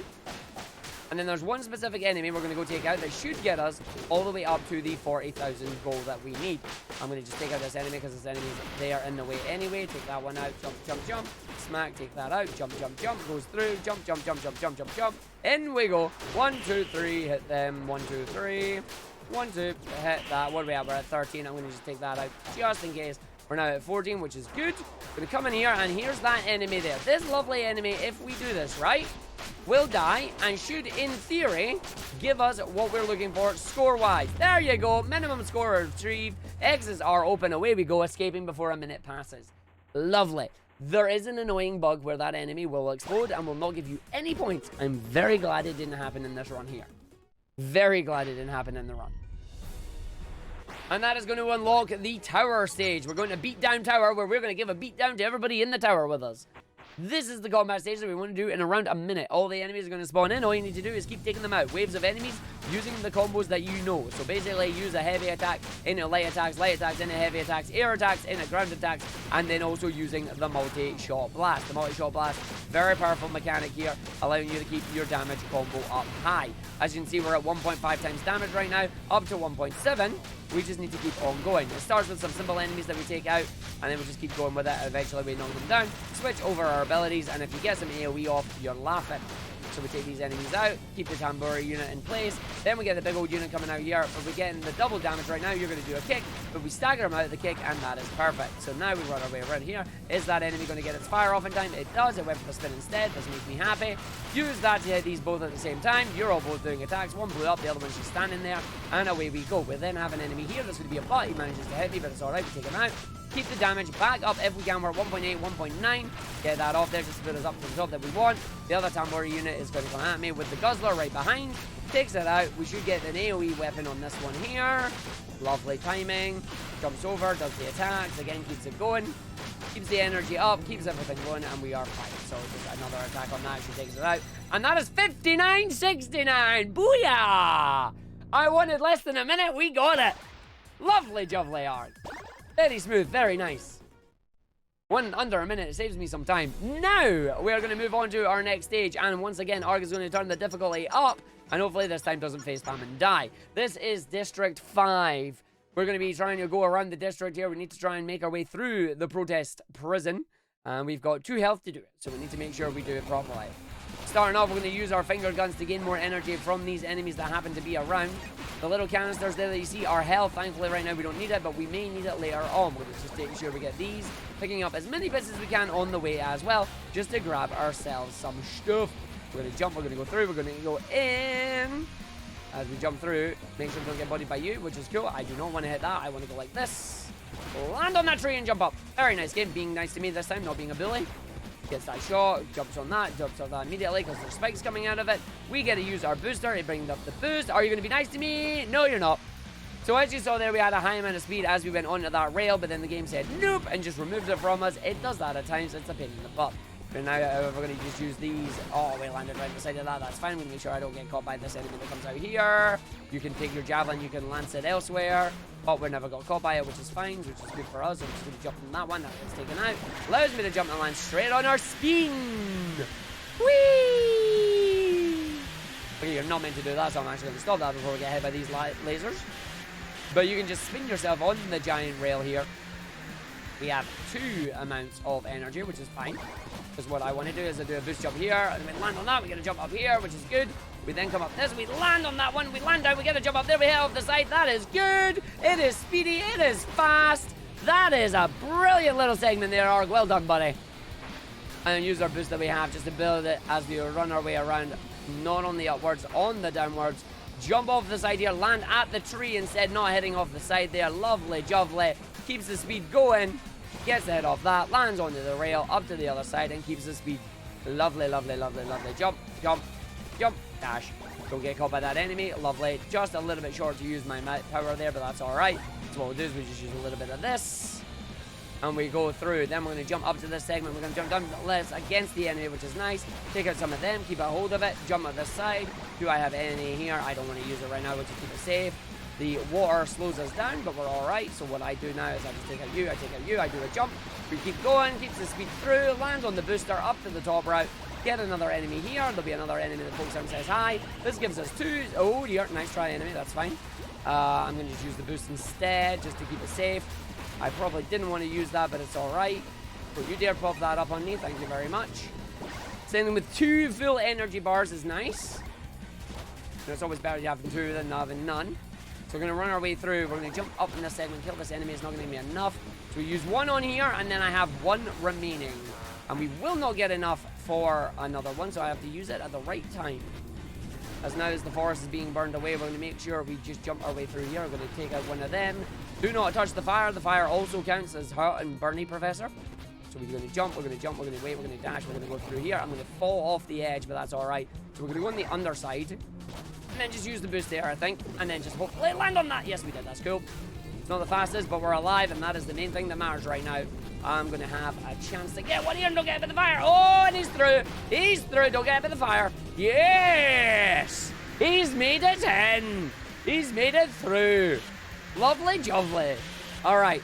And then there's one specific enemy we're going to go take out that should get us all the way up to the 40,000 goal that we need. I'm going to just take out this enemy because this enemy is there in the way anyway. Take that one out. Jump, jump, jump. Smack. Take that out. Jump, jump, jump. Goes through. Jump, jump, jump, jump, jump, jump, jump. In we go. 1, 2, 3. Hit them. 1, 2, 3. 1, 2. Hit that. What are we at? We're at 13. I'm going to just take that out just in case. We're now at 14, which is good. Going to come in here, and here's that enemy there. This lovely enemy, if we do this right, will die and should, in theory, give us what we're looking for score-wise. There you go. Minimum score retrieved. Exits are open. Away we go, escaping before a minute passes. Lovely. There is an annoying bug where that enemy will explode and will not give you any points. I'm very glad it didn't happen in this run here. Very glad it didn't happen in the run. And that is going to unlock the tower stage. We're going to beat down tower, where we're going to give a beat down to everybody in the tower with us. This is the combat stage that we want to do in around a minute. All the enemies are going to spawn in. All you need to do is keep taking them out. Waves of enemies using the combos that you know. So basically use a heavy attack into light attacks into heavy attacks, air attacks into ground attacks, and then also using the multi-shot blast. The multi-shot blast, very powerful mechanic here, allowing you to keep your damage combo up high. As you can see, we're at 1.5 times damage right now, up to 1.7. We just need to keep on going. It starts with some simple enemies that we take out, and then we just keep going with it. Eventually we knock them down, switch over our abilities, and if you get some AoE off, you're laughing. So we take these enemies out, keep the Tambura unit in place, then we get the big old unit coming out here. If we're getting the double damage right now, you're going to do a kick, but we stagger them out of the kick, and that is perfect. So now we run our way around here. Is that enemy going to get its fire off in time? It does. It went for the spin instead. Doesn't make me happy. Use that to hit these both at the same time. You're all both doing attacks. One blew up, the other one's just standing there, and away we go. We then have an enemy here that's going to be a bot. He manages to hit me, but it's alright. We take him out. Keep the damage back up if we can. We're at 1.8, 1.9. Get that off there just to put us up to the top that we want. The other Tambura unit is going to come at me with the Guzzler right behind. Takes it out. We should get an AoE weapon on this one here. Lovely timing. Jumps over, does the attacks. Again, keeps it going. Keeps the energy up, keeps everything going, and we are fine. So just another attack on that. She takes it out. And that is 59.69. Booyah! I wanted less than a minute. We got it. Lovely, lovely art. Very smooth, very nice. Under a minute, it saves me some time. Now, we are going to move on to our next stage. And once again, Arg is going to turn the difficulty up. And hopefully this time doesn't facepalm and die. This is District 5. We're going to be trying to go around the district here. We need to try and make our way through the protest prison. And we've got 2 health to do it. So we need to make sure we do it properly. Starting off, we're going to use our finger guns to gain more energy from these enemies that happen to be around. The little canisters there that you see are health. Thankfully, right now we don't need it, but we may need it later on. We're just making sure we get these, picking up as many bits as we can on the way as well, just to grab ourselves some stuff. We're going to jump, we're going to go through, we're going to go in. As we jump through, make sure we don't get bodied by you, which is cool. I do not want to hit that. I want to go like this. Land on that tree and jump up. Very nice game. Being nice to me this time, not being a bully. Gets that shot, jumps on that immediately because there's spikes coming out of it. We get to use our booster to bring up the boost. Are you going to be nice to me? No, you're not. So as you saw there, we had a high amount of speed as we went onto that rail, but then the game said nope and just removed it from us. It does that at times. It's a pain in the butt. But now we're going to just use these. Oh, we landed right beside of that. That's fine. We're going to make sure I don't get caught by this enemy that comes out here. You can take your javelin. You can lance it elsewhere. But we never got caught by it, which is fine, which is good for us. So I'm just going to jump on that one. That one's taken out. Allows me to jump and land straight on our spin. Whee! Okay, you're not meant to do that, so I'm actually going to stop that before we get hit by these lasers. But you can just spin yourself on the giant rail here. We have 2 amounts of energy, which is fine. Because what I want to do is I do a boost jump here, and then we land on that. We get a jump up here, which is good. We then come up this. We land on that one. We land down. We get a jump up there. We hit off the side. That is good. It is speedy. It is fast. That is a brilliant little segment there, Arg. Well done, buddy. And then use our boost that we have just to build it as we run our way around. Not on the upwards, on the downwards. Jump off the side here. Land at the tree instead, not hitting off the side there. Lovely, lovely. Keeps the speed going. Gets the head off that, lands onto the rail, up to the other side, and keeps the speed Lovely, lovely, lovely, lovely. Jump, jump, jump, dash. Don't get caught by that enemy. Lovely. Just a little bit short to use my power there, but that's alright. So what we'll do is we just use a little bit of this. And we go through. Then we're going to jump up to this segment. We're going to jump down the left against the enemy, which is nice. Take out some of them. Keep a hold of it. Jump on this side. Do I have any here? I don't want to use it right now. We'll just keep it safe. The water slows us down, but we're alright. So what I do now is I just take out you. I take out you. I do a jump. We keep going. Keeps the speed through. Land on the booster. Up to the top route. Get another enemy here. There'll be another enemy that pokes out and says hi. This gives us 2. Oh dear. Nice try, enemy. That's fine. I'm going to just use the boost instead, just to keep it safe. I probably didn't want to use that, but it's alright. Don't you dare pop that up on me. Thank you very much. Same thing with 2 full energy bars is nice. It's always better having 2 than having none. So we're going to run our way through. We're going to jump up in this segment, kill this enemy. It's not going to be enough. So we use 1 on here, and then I have 1 remaining. And we will not get enough for another one, so I have to use it at the right time. As now as the forest is being burned away, we're going to make sure we just jump our way through here. We're going to take out one of them. Do not touch the fire. The fire also counts as hurt and burny, Professor. So we're going to jump, we're going to jump, we're going to wait, we're going to dash, we're going to go through here. I'm going to fall off the edge, but that's alright. So we're going to go on the underside. And then just use the boost there, I think. And then just hopefully land on that. Yes, we did. That's cool. It's not the fastest, but we're alive, and that is the main thing that matters right now. I'm going to have a chance to get one here and don't get hit by the fire. Oh, and he's through. He's through. Don't get hit by the fire. Yes! He's made it in. He's made it through. Lovely jovely. Alright.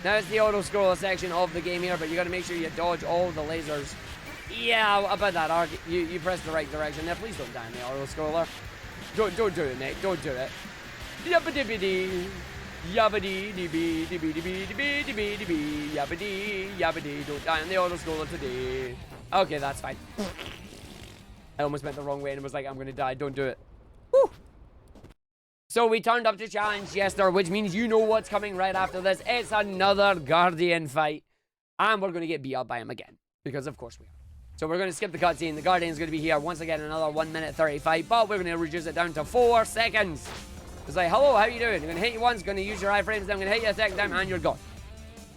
Now it's the auto-scroller section of the game here, but you got to make sure you dodge all the lasers. Yeah, about that, Argick. You pressed the right direction there. Please don't die in the auto-scroller. Don't do it, mate. Don't do it. Yabba-dibby-dee. Yabbity dibby dibby dibby dibby dibby yabbity yabbity. Don't die on the auto-scroller today. Okay, that's fine. I almost went the wrong way and was like, I'm gonna die. Don't do it. Woo! So we turned up to challenge Jester, which means you know what's coming right after this. It's another Guardian fight. And we're gonna get beat up by him again. Because of course we are. So we're gonna skip the cutscene. The Guardian's gonna be here once again, another 1 minute 30 fight, but we're gonna reduce it down to 4 seconds. It's like, hello, how you doing? I'm going to hit you once, going to use your iframes, then I'm going to hit you a second time, and you're gone.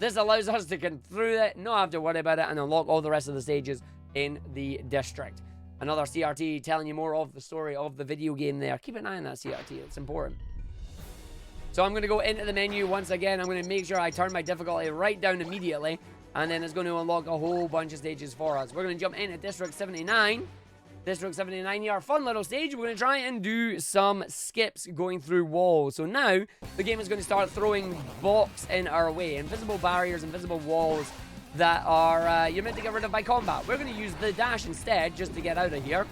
This allows us to get through it, not have to worry about it, and unlock all the rest of the stages in the district. Another CRT telling you more of the story of the video game there. Keep an eye on that CRT, it's important. So I'm going to go into the menu once again. I'm going to make sure I turn my difficulty right down immediately, and then it's going to unlock a whole bunch of stages for us. We're going to jump into District 79. District 79 here, fun little stage. We're going to try and do some skips going through walls. So now, the game is going to start throwing blocks in our way. Invisible barriers, invisible walls that are, you're meant to get rid of by combat. We're going to use the dash instead, just to get out of here.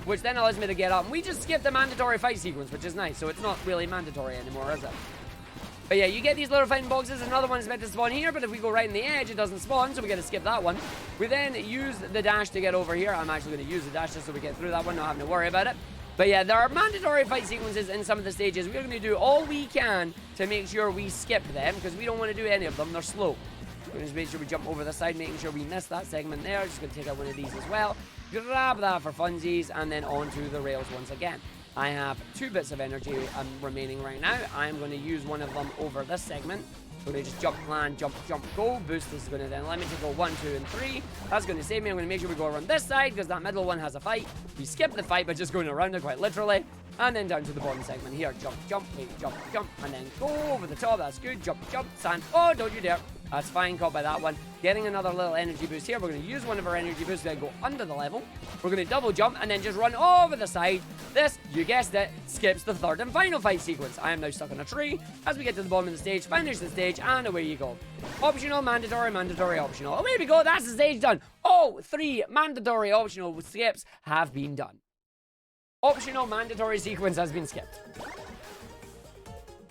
Which then allows me to get up. And we just skipped the mandatory fight sequence, which is nice. So it's not really mandatory anymore, is it? But yeah, you get these little fighting boxes. Another one is meant to spawn here, but if we go right in the edge, it doesn't spawn, so we got to skip that one. We then use the dash to get over here. I'm actually going to use the dash just so we get through that one, not having to worry about it. But yeah, there are mandatory fight sequences in some of the stages. We're going to do all we can to make sure we skip them, because we don't want to do any of them. They're slow. We're going to just make sure we jump over the side, making sure we miss that segment there. Just going to take out one of these as well. Grab that for funsies, and then onto the rails once again. I have 2 bits of energy remaining right now. I'm going to use one of them over this segment. So they just jump, land, jump, jump, go. Boost is going to then let me just go 1, 2, and 3. That's going to save me. I'm going to make sure we go around this side because that middle one has a fight. We skip the fight by just going around it quite literally. And then down to the bottom segment here. Jump, jump, wait, jump, jump. And then go over the top. That's good. Jump, jump, sand. Oh, don't you dare. That's fine, caught by that one. Getting another little energy boost here. We're going to use one of our energy boosts to go under the level. We're going to double jump and then just run over the side. This, you guessed it, skips the third and final fight sequence. I am now stuck on a tree. As we get to the bottom of the stage, finish the stage, and away you go. Optional, mandatory, mandatory, optional. Away we go, that's the stage done. Oh, 3 mandatory optional skips have been done. Optional mandatory sequence has been skipped.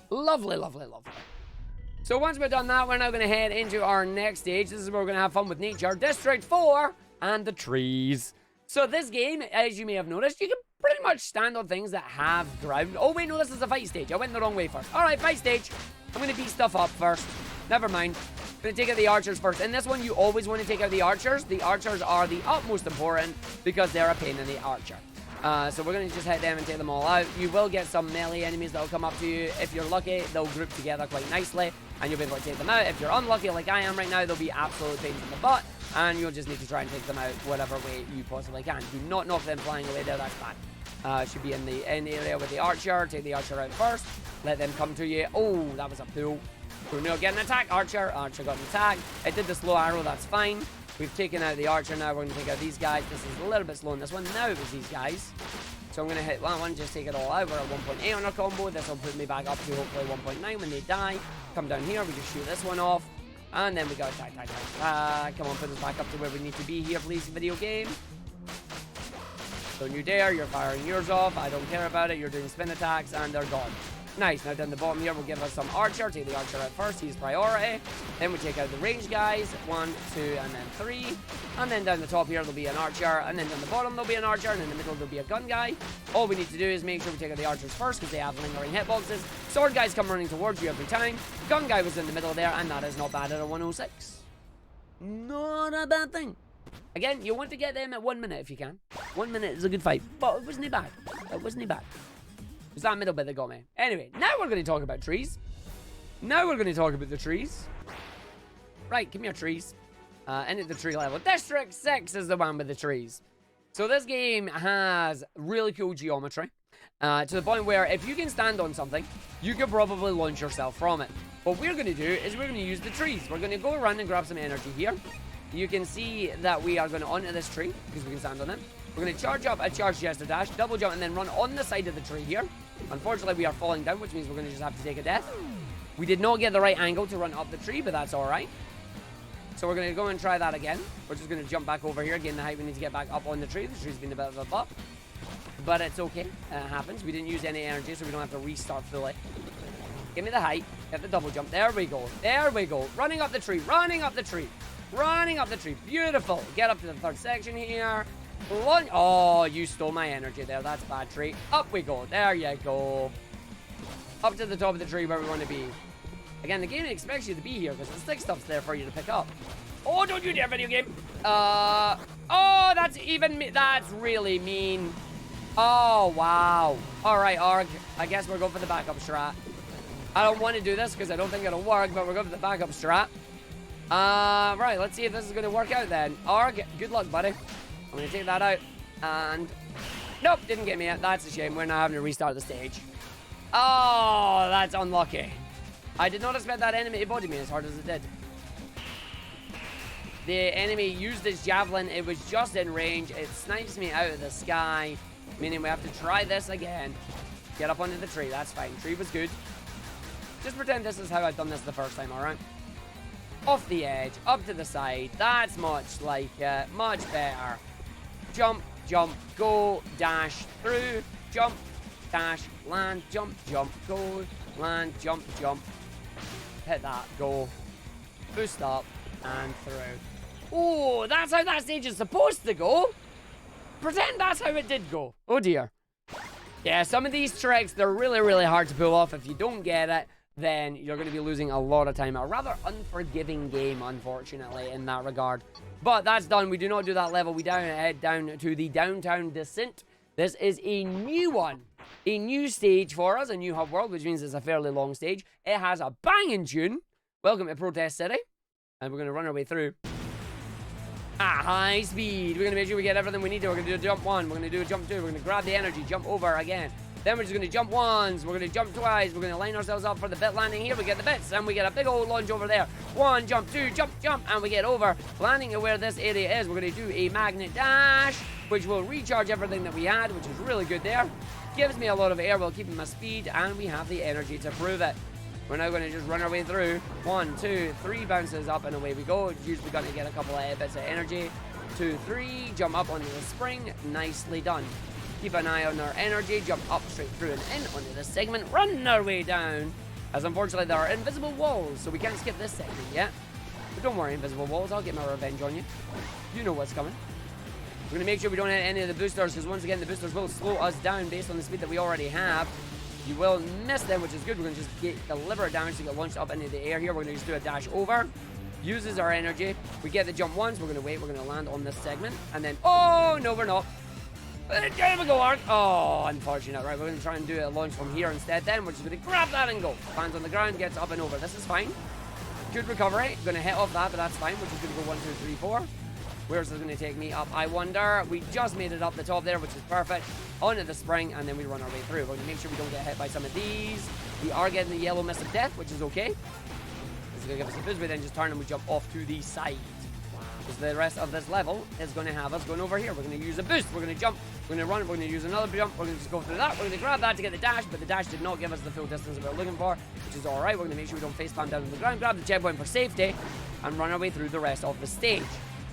Lovely, lovely, lovely. So once we're done that, we're now going to head into our next stage. This is where we're going to have fun with nature. District 4 and the trees. So this game, as you may have noticed, you can pretty much stand on things that have ground. Oh wait, no, this is a fight stage. I went the wrong way first. Alright, fight stage. I'm going to beat stuff up first. Never mind. I'm going to take out the archers first. In this one, you always want to take out the archers. The archers are the utmost important because they're a pain in the archer. So we're going to just hit them and take them all out. You will get some melee enemies that will come up to you. If you're lucky, they'll group together quite nicely, and you'll be able to take them out. If you're unlucky, like I am right now, they'll be absolute pains in the butt. and you'll just need to try and take them out whatever way you possibly can. Do not knock them flying away there, that's bad. Should be in the end area with the archer. Take the archer out first. Let them come to you. Oh, that was a pull. Bruno getting an attack. Archer got an attack. It did the slow arrow, that's fine. We've taken out the archer, now we're going to take out these guys. This is a little bit slow in this one. Now it was these guys. So I'm going to hit one, just take it all out. We're at 1.8 on our combo. This will put me back up to hopefully 1.9 when they die. Come down here, we just shoot this one off. And then we go attack. Come on, put us back up to where we need to be here, please, video game. Don't you dare, you're firing yours off. I don't care about it. You're doing spin attacks, and they're gone. Nice. Now down the bottom here, we'll give us some archer. Take the archer out first. He's priority. Then we take out the range guys. 1, 2, and then 3. And then down the top here, there'll be an archer. And then down the bottom, there'll be an archer. And in the middle, there'll be a gun guy. All we need to do is make sure we take out the archers first because they have lingering hitboxes. Sword guys come running towards you every time. Gun guy was in the middle there, and that is not bad at a 106. Not a bad thing. Again, you want to get them at 1 minute if you can. 1 minute is a good fight, but it wasn't bad. It wasn't bad. It was that middle bit that got me. Anyway, now we're going to talk about trees. Now we're going to talk about the trees. Right, give me your trees. End at the tree level. District 6 is the one with the trees. So this game has really cool geometry. To the point where if you can stand on something, you can probably launch yourself from it. What we're going to do is we're going to use the trees. We're going to go around and grab some energy here. You can see that we are going to onto this tree because we can stand on it. We're going to charge up a charge Jester dash, double jump, and then run on the side of the tree here. Unfortunately, we are falling down, which means we're going to just have to take a death. We did not get the right angle to run up the tree, but that's all right. So we're going to go and try that again. We're just going to jump back over here, gain the height. We need to get back up on the tree. The tree's been a bit of a butt, but it's okay. It happens. We didn't use any energy, so we don't have to restart fully. Give me the height. Get the double jump. There we go. There we go. Running up the tree. Running up the tree. Running up the tree. Beautiful. Get up to the third section here. Oh, you stole my energy there. That's bad, tree. Up we go. There you go. Up to the top of the tree where we want to be. Again, the game expects you to be here because the stick stuff's there for you to pick up. Oh, don't you dare, video game. Oh, that's even me. That's really mean. Oh, wow. All right, Arg. I guess we're going for the backup strat. I don't want to do this because I don't think it'll work, but we're going for the backup strat. Right, let's see if this is going to work out then. Arg, good luck, buddy. I'm going to take that out. And nope, didn't get me yet. That's a shame. We're now having to restart the stage. Oh, that's unlucky. I did not expect that enemy to body me as hard as it did. The enemy used his javelin. It was just in range. It snipes me out of the sky, meaning we have to try this again. Get up onto the tree. That's fine. Tree was good. Just pretend this is how I've done this the first time, alright? Off the edge, up to the side. That's much like much better. Jump, jump, go, dash, through, jump, dash, land, jump, jump, go, land, jump, jump. Hit that, go, boost up, and through. Oh, that's how that stage is supposed to go. Pretend that's how it did go. Oh dear. Yeah, some of these tricks, they're really, really hard to pull off. If you don't get it, then you're going to be losing a lot of time. A rather unforgiving game, unfortunately, in that regard. But that's done. We do not do that level. We head down to the Downtown Descent. This is a new one. A new stage for us, a new hub world, which means it's a fairly long stage. It has a banging tune. Welcome to Protest City. And we're going to run our way through. At high speed. We're going to make sure we get everything we need to. We're going to do a jump 1. We're going to do a jump 2. We're going to grab the energy, jump over again. Then we're just going to jump once. We're going to jump twice. We're going to line ourselves up for the bit landing here. We get the bits, and we get a big old launch over there. 1, jump, 2, jump, jump, and we get over. Landing at where this area is. We're going to do a magnet dash, which will recharge everything that we had, which is really good there. Gives me a lot of air while keeping my speed, and we have the energy to prove it. We're now going to just run our way through. 1, 2, 3 bounces up, and away we go. It's usually going to get a couple of bits of energy. 2, 3, jump up onto the spring. Nicely done. Keep an eye on our energy, jump up straight through and in onto this segment, run our way down. As unfortunately there are invisible walls, so we can't skip this segment yet. But don't worry, invisible walls, I'll get my revenge on you. You know what's coming. We're going to make sure we don't hit any of the boosters, because once again, the boosters will slow us down based on the speed that we already have. You will miss them, which is good. We're going to just get deliberate damage to get launched up into the air here. We're going to just do a dash over. Uses our energy. We get the jump once. We're going to wait. We're going to land on this segment. And then, oh, no, we're not. There we go, Ark. Oh, unfortunate. Right, we're going to try and do a launch from here instead then. We're just going to grab that and go. Lands on the ground, gets up and over. This is fine. Good recovery. Going to hit off that, but that's fine. We're just going to go 1, 2, 3, 4. Where's this going to take me up? I wonder. We just made it up the top there, which is perfect. Onto the spring, and then we run our way through. We're going to make sure we don't get hit by some of these. We are getting the yellow mist of death, which is okay. This is going to give us a boost. We then just turn and we jump off to the side. Because the rest of this level is going to have us going over here. We're going to use a boost. We're going to jump. We're going to run. We're going to use another jump. We're going to just go through that. We're going to grab that to get the dash, but the dash did not give us the full distance that we were looking for, which is alright. We're going to make sure we don't face plant down on the ground. Grab the checkpoint for safety and run our way through the rest of the stage.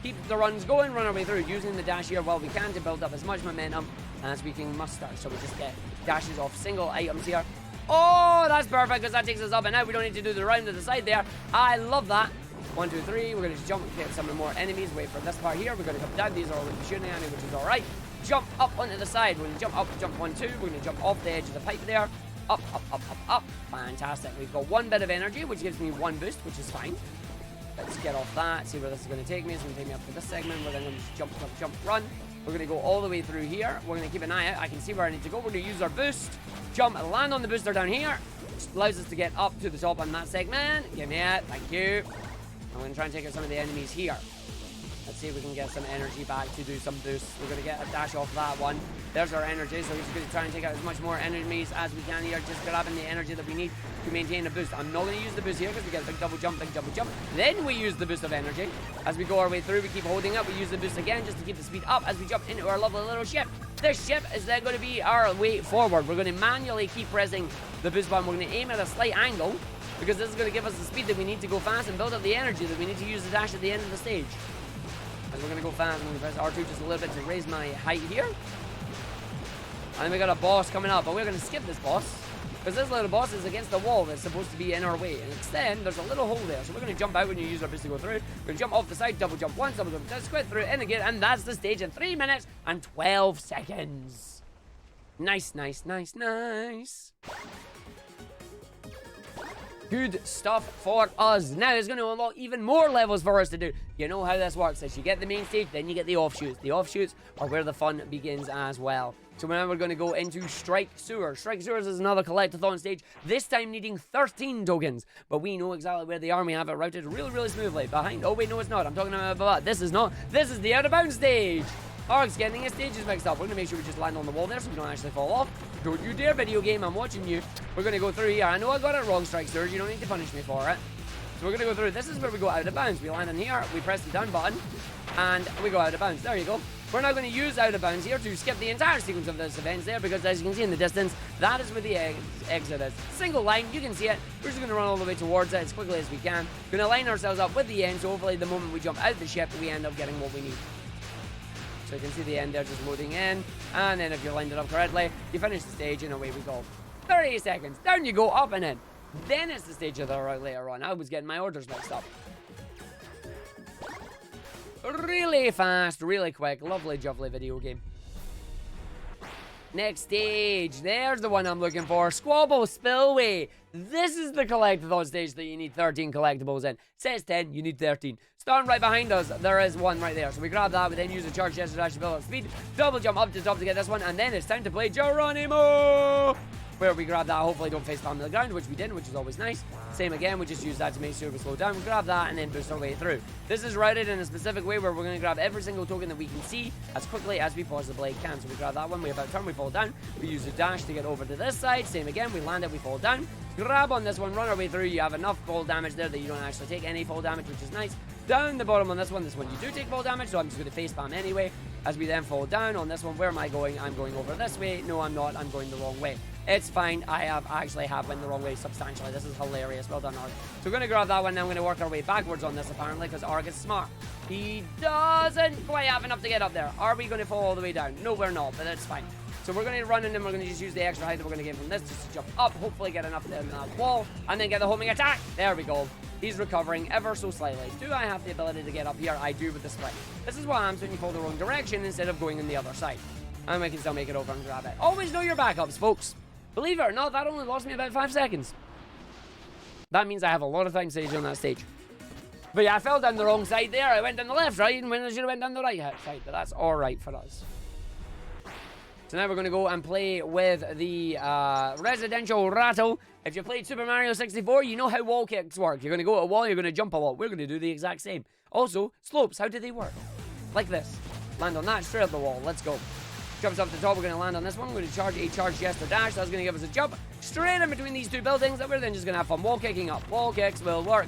Keep the runs going, run our way through, using the dash here while we can to build up as much momentum as we can muster. So we just get dashes off single items here. Oh, that's perfect, because that takes us up, and now we don't need to do the round to the side there. I love that. 1, 2, 3. We're going to just jump and get some more enemies. Wait for this part here. We're going to come down. These are all going to be shooting at me, which is alright. Jump up onto the side. We're going to jump up, jump 1, 2. We're going to jump off the edge of the pipe there. Up, up, up, up, up. Fantastic. We've got 1 bit of energy, which gives me 1 boost, which is fine. Let's get off that, see where this is going to take me. It's going to take me up to this segment. We're then going to just jump, jump, jump, run. We're going to go all the way through here. We're going to keep an eye out. I can see where I need to go. We're going to use our boost. Jump, land on the booster down here. Which allows us to get up to the top on that segment. Give me it. Thank you. I'm going to try and take out some of the enemies here. Let's see if we can get some energy back to do some boosts. We're going to get a dash off that one. There's our energy, so we're just going to try and take out as much more enemies as we can here, just grabbing the energy that we need to maintain a boost. I'm not going to use the boost here because we get a big double jump, big double jump. Then we use the boost of energy. As we go our way through, we keep holding up. We use the boost again just to keep the speed up as we jump into our lovely little ship. This ship is then going to be our way forward. We're going to manually keep pressing the boost button. We're going to aim at a slight angle because this is going to give us the speed that we need to go fast and build up the energy that we need to use the dash at the end of the stage. As we're going to go fast, I'm going to press R2 just a little bit to raise my height here. And then we got a boss coming up, but we're going to skip this boss because this little boss is against the wall that's supposed to be in our way. And instead, there's a little hole there. So we're going to jump out when you use our boost to go through. We're going to jump off the side, double jump once, double jump, just squid through in again. And that's the stage in 3 minutes and 12 seconds. Nice, nice, nice, nice. Good stuff for us. Now there's going to unlock even more levels for us to do. You know how this works. As you get the main stage, then you get the offshoots. The offshoots are where the fun begins as well. So now we're going to go into Strike Sewers. Strike Sewers is another collectathon stage, this time needing 13 tokens. But we know exactly where they are, and we have it routed really, really smoothly. Behind, oh wait, no it's not. I'm talking about, this is not. This is the out of bounds stage. Arg's getting his stages mixed up. We're going to make sure we just land on the wall there so we don't actually fall off. Don't you dare, video game. I'm watching you. We're going to go through here. I know I got it wrong, Strike Sewers. You don't need to punish me for it. So we're going to go through. This is where we go out of bounds. We land in here. We press the down button. And we go out of bounds. There you go. We're now going to use out of bounds here to skip the entire sequence of this event there. Because as you can see in the distance, that is where the exit is. Single line. You can see it. We're just going to run all the way towards it as quickly as we can. Going to line ourselves up with the end. So hopefully the moment we jump out the ship, we end up getting what we need. So you can see the end there just loading in. And then if you lined it up correctly, you finish the stage and away we go. 30 seconds. Down you go, up and in. Then it's the stage of the right later on. I was getting my orders mixed up. Really fast, really quick. Lovely, jubbly video game. Next stage. There's the one I'm looking for. Squabble Spillway. This is the collectathon stage that you need 13 collectibles in. It says 10, you need 13. Starting right behind us, there is one right there. So we grab that, we then use a charge Jester dash to build up speed. Double jump up to the top to get this one, and then it's time to play Geronimo! Where we grab that, hopefully don't face palm to the ground, which we didn't, which is always nice. Same again, we just use that to make sure we slow down. We grab that and then boost our way through. This is routed in a specific way where we're going to grab every single token that we can see as quickly as we possibly can. So we grab that one, we about turn, we fall down. We use a dash to get over to this side. Same again, we land it, we fall down. Grab on this one, run our way through. You have enough fall damage there that you don't actually take any fall damage, which is nice. Down the bottom on this one you do take fall damage, so I'm just going to face palm anyway. As we then fall down on this one, where am I going? I'm going over this way. No, I'm not. I'm going the wrong way. It's fine. I actually have went the wrong way substantially. This is hilarious. Well done, Arg. So we're going to grab that one. Now I'm going to work our way backwards on this, apparently, because Arg is smart. He doesn't quite have enough to get up there. Are we going to fall all the way down? No, we're not, but that's fine. So we're going to run in and we're going to just use the extra height that we're going to get from this just to jump up, hopefully get enough in that wall, and then get the homing attack. There we go. He's recovering ever so slightly. Do I have the ability to get up here? I do with the split. This is what happens when you pull the wrong direction instead of going in the other side. And we can still make it over and grab it. Always know your backups, folks. Believe it or not, that only lost me about 5 seconds. That means I have a lot of time saved on that stage. But yeah, I fell down the wrong side there. I went down the left, right, and when I should have went down the right side. But that's alright for us. So now we're going to go and play with the residential rattle If you played Super Mario 64, you know how wall kicks work. You're going to go at a wall, you're going to jump a lot. We're going to do the exact same. Also, slopes, how do they work? Like this. Land on that, straight up the wall. Let's go. Jumps up to the top, we're going to land on this one. We're going to charge a charge Jester dash. That's going to give us a jump straight in between these two buildings. And we're then just going to have fun wall kicking up. Wall kicks will work.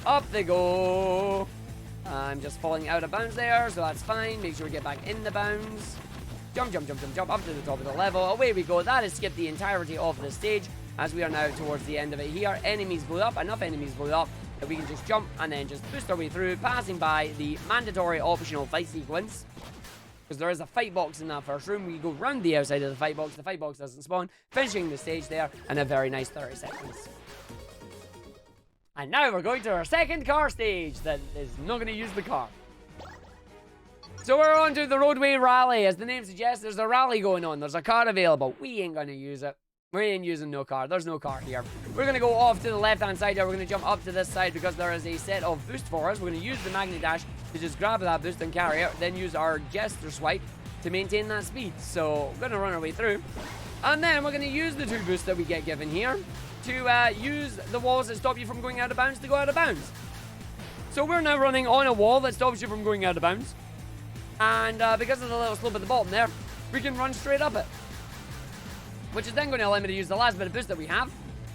Up they go. I'm just falling out of bounds there, so that's fine. Make sure we get back in the bounds. Jump, jump, jump, jump, jump up to the top of the level. Away we go. That has skipped the entirety of the stage, as we are now towards the end of it here. Enemies blew up. Enough enemies blew up that we can just jump and then just boost our way through, passing by the mandatory optional fight sequence. Because there is a fight box in that first room. We go round the outside of the fight box doesn't spawn, finishing the stage there in a very nice 30 seconds. And now we're going to our second car stage that is not going to use the car. So we're on to the roadway rally. As the name suggests, there's a rally going on. There's a car available. We ain't going to use it. We ain't using no car. There's no car here. We're going to go off to the left-hand side here. We're going to jump up to this side because there is a set of boost for us. We're going to use the magnet dash to just grab that boost and carry it. Then use our Jester swipe to maintain that speed. So we're going to run our way through. And then we're going to use the 2 boosts that we get given here to use the walls that stop you from going out of bounds to go out of bounds. So we're now running on a wall that stops you from going out of bounds. And because of the little slope at the bottom there, we can run straight up it. Which is then going to allow me to use the last bit of boost that we have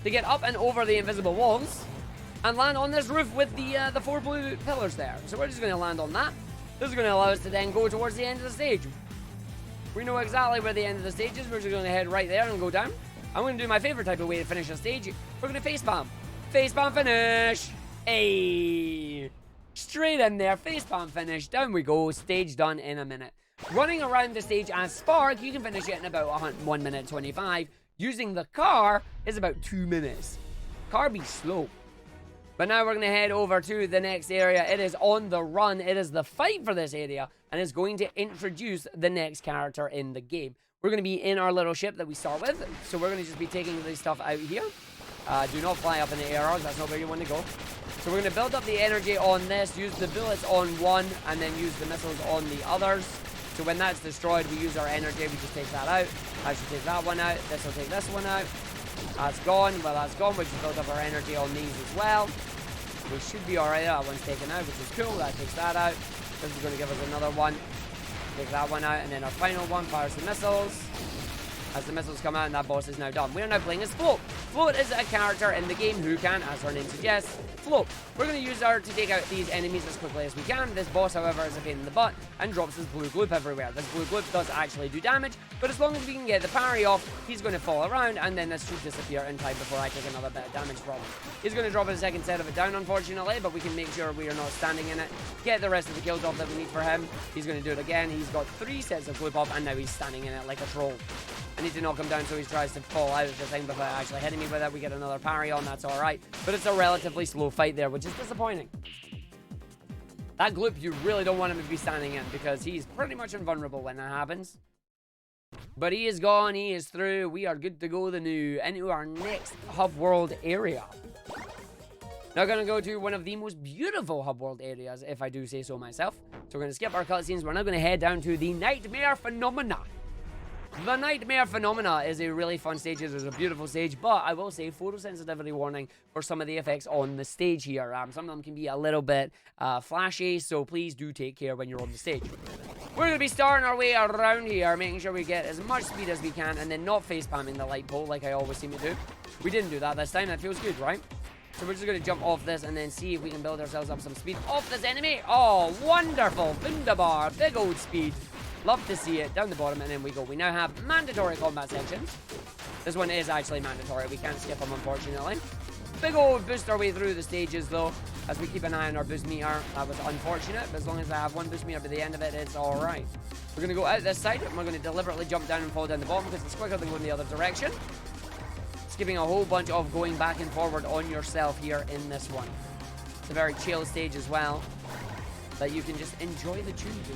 to get up and over the invisible walls and land on this roof with the 4 blue pillars there. So we're just going to land on that. This is going to allow us to then go towards the end of the stage. We know exactly where the end of the stage is. We're just going to head right there and go down. I'm going to do my favorite type of way to finish a stage. We're going to facepalm. Facepalm finish. Hey. Straight in there. Facepalm finish. Down we go. Stage done in a minute. Running around the stage as Spark, you can finish it in about 1 minute 25. Using the car is about 2 minutes. Car be slow. But now we're going to head over to the next area. It is on the run. It is the fight for this area. And it's going to introduce the next character in the game. We're going to be in our little ship that we start with. So we're going to just be taking this stuff out here. Do not fly up in the air. That's not where you want to go. So we're going to build up the energy on this. Use the bullets on one. And then use the missiles on the others. So when that's destroyed, we use our energy. We just take that out. I should take that one out. This will take this one out. That's gone. Well, that's gone. We just build up our energy on these as well. We should be alright. That one's taken out, which is cool. That takes that out. This is going to give us another one. Take that one out. And then our final one fires the missiles. As the missiles come out, and that boss is now done. We are now playing as Float. Float is a character in the game who can, as her name suggests, float. We're going to use her to take out these enemies as quickly as we can. This boss, however, is a pain in the butt and drops this blue gloop everywhere. This blue gloop does actually do damage, but as long as we can get the parry off, he's going to fall around, and then this should disappear in time before I take another bit of damage from him. He's going to drop a second set of it down, unfortunately, but we can make sure we are not standing in it. Get the rest of the kills off that we need for him. He's going to do it again. He's got 3 sets of gloop up, and now he's standing in it like a troll. I need to knock him down so he tries to fall out of the thing before actually hitting me with it. We get another parry on, that's alright. But it's a relatively slow fight there, which is disappointing. That gloop, you really don't want him to be standing in because he's pretty much invulnerable when that happens. But he is gone, he is through. We are good to go into our next hub world area. Now we're going to go to one of the most beautiful hub world areas, if I do say so myself. So we're going to skip our cutscenes. We're now going to head down to the Nightmare Phenomena. The Nightmare Phenomena is a really fun stage. It is a beautiful stage, but I will say photosensitivity warning for some of the effects on the stage here. Some of them can be a little bit flashy, so please do take care when you're on the stage. We're going to be starting our way around here, making sure we get as much speed as we can, and then not face-palming the light pole like I always seem to do. We didn't do that this time. That feels good, right? So we're just going to jump off this and then see if we can build ourselves up some speed off this enemy. Oh, wonderful. Wunderbar. Big old speed. Love to see it. Down the bottom, and then we go. We now have mandatory combat sections. This one is actually mandatory. We can't skip them, unfortunately. Big old boost our way through the stages, though, as we keep an eye on our boost meter. That was unfortunate, but as long as I have one boost meter by the end of it, it's all right. We're going to go out this side, and we're going to deliberately jump down and fall down the bottom because it's quicker than going the other direction. Skipping a whole bunch of going back and forward on yourself here in this one. It's a very chill stage as well, that you can just enjoy the tune to.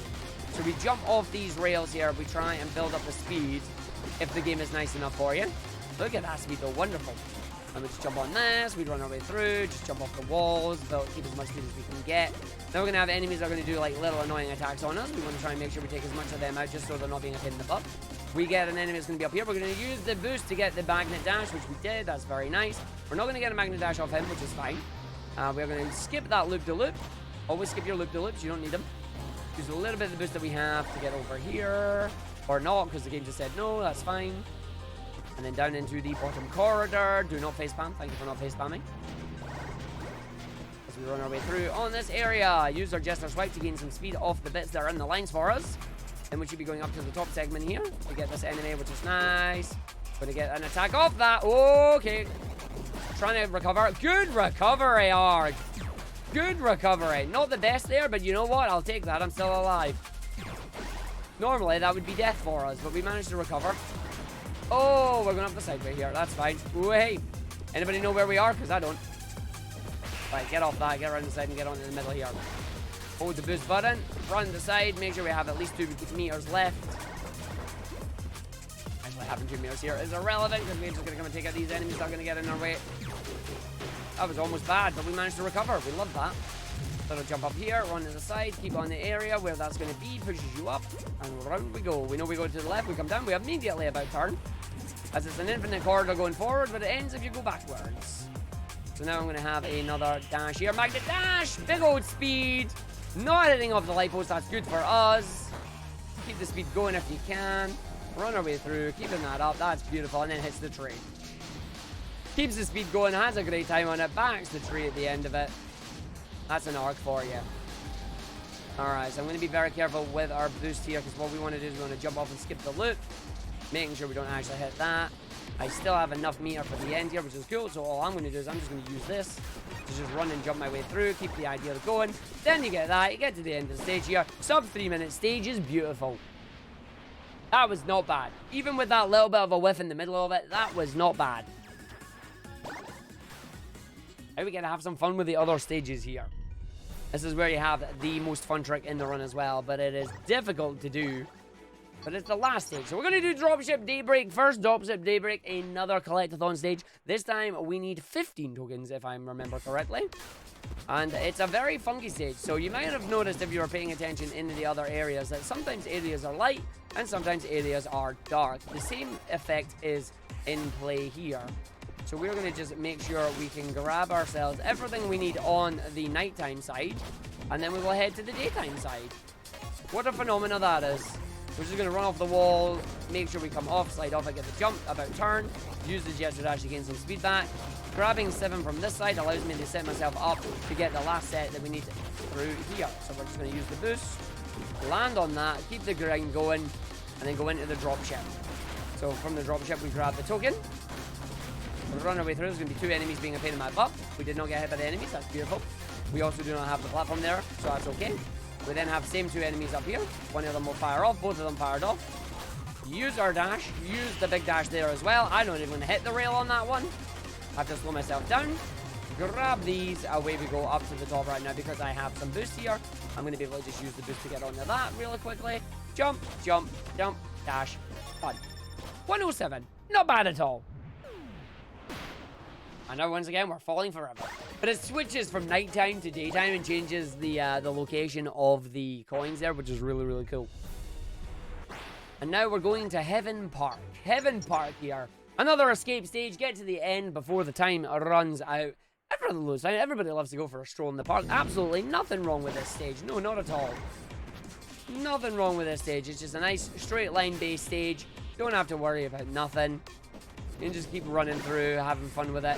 So we jump off these rails here. We try and build up the speed if the game is nice enough for you. Look at that speed, though. Wonderful. And we just jump on this. We run our way through. Just jump off the walls. Keep as much speed as we can get. Then we're going to have enemies that are going to do like little annoying attacks on us. We want to try and make sure we take as much of them out just so they're not being a pain in the butt. we get an enemy that's going to be up here. We're going to use the boost to get the magnet dash, which we did. That's very nice. We're not going to get a magnet dash off him, which is fine. We're going to skip that loop-de-loop. Always skip your loop-de-loops. You don't need them. Use a little bit of the boost that we have to get over here. Or not, because the game just said no. That's fine. And then down into the bottom corridor. Do not face spam. Thank you for not face spamming. As we run our way through on this area. Use our Jester swipe to gain some speed off the bits that are in the lines for us. Then we should be going up to the top segment here to get this enemy, which is nice. Going to get an attack off that. Okay. Trying to recover. Good recovery, Arg. Good recovery. Not the best there, but you know what? I'll take that. I'm still alive. Normally, that would be death for us, but we managed to recover. Oh, we're going up the side way here. That's fine. Wait. Anybody know where we are? Because I don't. Right, get off that. Get around the side and get on in the middle here. Hold the boost button. Run the side. Make sure we have at least 2 meters left. Actually, having 2 meters here is irrelevant because we're just going to come and take out these enemies that are going to get in our way. That was almost bad, but we managed to recover. We love that. So we'll jump up here, run to the side, keep on the area where that's going to be, pushes you up, and round we go. We know we go to the left, we come down, we immediately about turn, as it's an infinite corridor going forward, but it ends if you go backwards. So now I'm going to have another dash here. Magnet dash! Big old speed! Not hitting off the light post, that's good for us. Keep the speed going if you can. Run our way through, keeping that up, that's beautiful, and then hits the tree. Keeps the speed going, has a great time on it, backs the tree at the end of it. That's an arc for you. Alright, so I'm going to be very careful with our boost here, because what we want to do is we want to jump off and skip the loop, making sure we don't actually hit that. I still have enough meter for the end here, which is cool, so all I'm going to do is I'm just going to use this to just run and jump my way through, keep the idea going. Then you get that, you get to the end of the stage here. Sub 3-minute stage is beautiful. That was not bad. Even with that little bit of a whiff in the middle of it, that was not bad. Now we get to have some fun with the other stages here. This is where you have the most fun trick in the run as well, but it is difficult to do. But it's the last stage. So we're going to do Dropship Daybreak first. Dropship Daybreak, another collectathon stage. This time we need 15 tokens, if I remember correctly. And it's a very funky stage. So you might have noticed if you were paying attention in the other areas that sometimes areas are light and sometimes areas are dark. The same effect is in play here. So we're going to just make sure we can grab ourselves everything we need on the nighttime side, and then we will head to the daytime side. What a phenomena that is. We're just going to run off the wall, make sure we come off, slide off, I get the jump, about turn, use the Jester dash to gain some speed back. Grabbing 7 from this side allows me to set myself up to get the last set that we need through here. So we're just going to use the boost, land on that, keep the grind going, and then go into the dropship. So from the dropship we grab the token. We'll run our way through. There's going to be 2 enemies being a pain in my butt. We did not get hit by the enemies. That's beautiful. We also do not have the platform there, so that's okay. We then have the same 2 enemies up here. One of them will fire off. Both of them fired off. Use our dash. Use the big dash there as well. I don't even hit the rail on that one. I have to slow myself down. Grab these. Away we go up to the top right now because I have some boost here. I'm going to be able to just use the boost to get onto that really quickly. Jump, jump, jump, dash. Fun. 107. Not bad at all. And now once again we're falling forever, but it switches from nighttime to daytime and changes the location of the coins there, which is really cool. And now we're going to Heaven Park here. Another escape stage. Get to the end before the time runs out. Everybody loves to go for a stroll in the park. Absolutely nothing wrong with this stage. No, not at all. Nothing wrong with this stage. It's just a nice straight line based stage. Don't have to worry about nothing. You can just keep running through, having fun with it.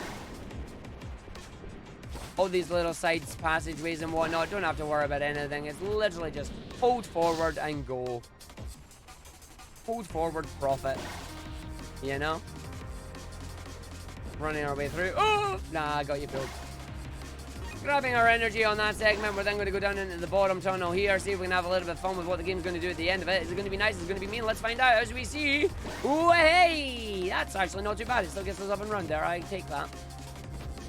All these little side passageways and whatnot, don't have to worry about anything. It's literally just hold forward and go. Hold forward, profit. You know? Running our way through. Oh! Nah, I got you pulled. Grabbing our energy on that segment, we're then going to go down into the bottom tunnel here, see if we can have a little bit of fun with what the game's going to do at the end of it. Is it going to be nice? Is it going to be mean? Let's find out as we see. Ooh, hey! That's actually not too bad. It still gets us up and run there. I take that.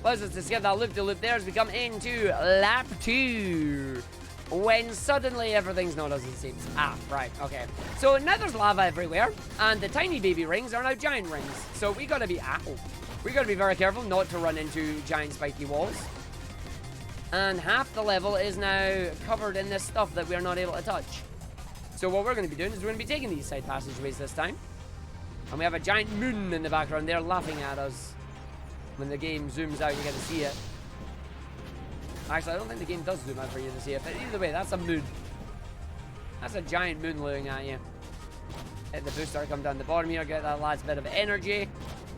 Allows us to skip that loop-de-loop there as we come into lap 2. When suddenly everything's not as it seems. Ah, right, okay. So now there's lava everywhere, and the tiny baby rings are now giant rings. So we gotta be very careful not to run into giant spiky walls. And half the level is now covered in this stuff that we are not able to touch. So what we're going to be doing is we're going to be taking these side passageways this time. And we have a giant moon in the background. They're laughing at us. When the game zooms out, you get to see it. Actually, I don't think the game does zoom out for you to see it. But either way, that's a moon. That's a giant moon looking at you. Hit the booster, come down the bottom here, get that last bit of energy.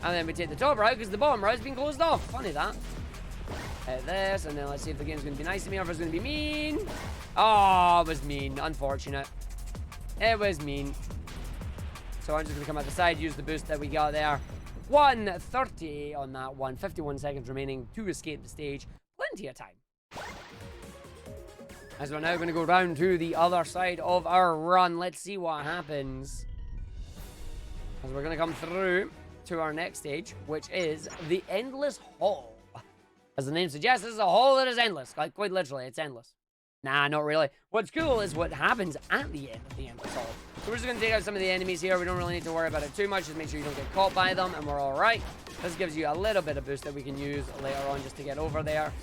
And then we take the top route because the bottom route has been closed off. Funny that. Hit this, and then let's see if the game's going to be nice to me or if it's going to be mean. Oh, it was mean. Unfortunate. It was mean. So I'm just going to come out the side, use the boost that we got there. 130 on that one. 51 seconds remaining to escape the stage. Plenty of time. As we're now going to go down to the other side of our run. Let's see what happens. As we're going to come through to our next stage, which is the Endless Hall. As the name suggests, this is a hall that is endless. Like, quite literally, it's endless. Nah, not really. What's cool is what happens at the end of the Endless Hall. So we're just going to take out some of the enemies here. We don't really need to worry about it too much. Just make sure you don't get caught by them, and we're all right. This gives you a little bit of boost that we can use later on just to get over there.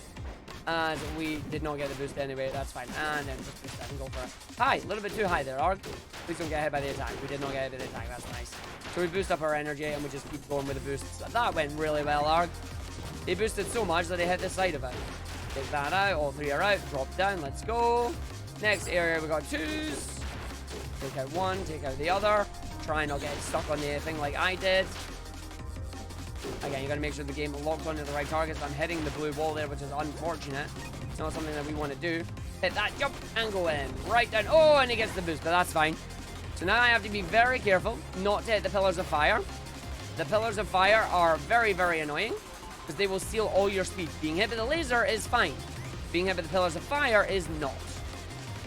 As we did not get the boost anyway, that's fine. And then just boost that and go for it. High, a little bit too high there, Arg. Please don't get hit by the attack. We did not get hit by the attack, that's nice. So we boost up our energy and we just keep going with the boosts. That went really well, Arg. He boosted so much that he hit the side of it. Take that out, all three are out, drop down, let's go. Next area, we got twos. Take out one, take out the other. Try not get stuck on the thing like I did. Again, you gotta make sure the game locks onto the right targets. I'm hitting the blue wall there, which is unfortunate. It's not something that we want to do. Hit that, jump, and go in. Right down. Oh, and he gets the boost, but that's fine. So now I have to be very careful not to hit the pillars of fire. The pillars of fire are very, very annoying because they will steal all your speed. Being hit by the laser is fine. Being hit by the pillars of fire is not.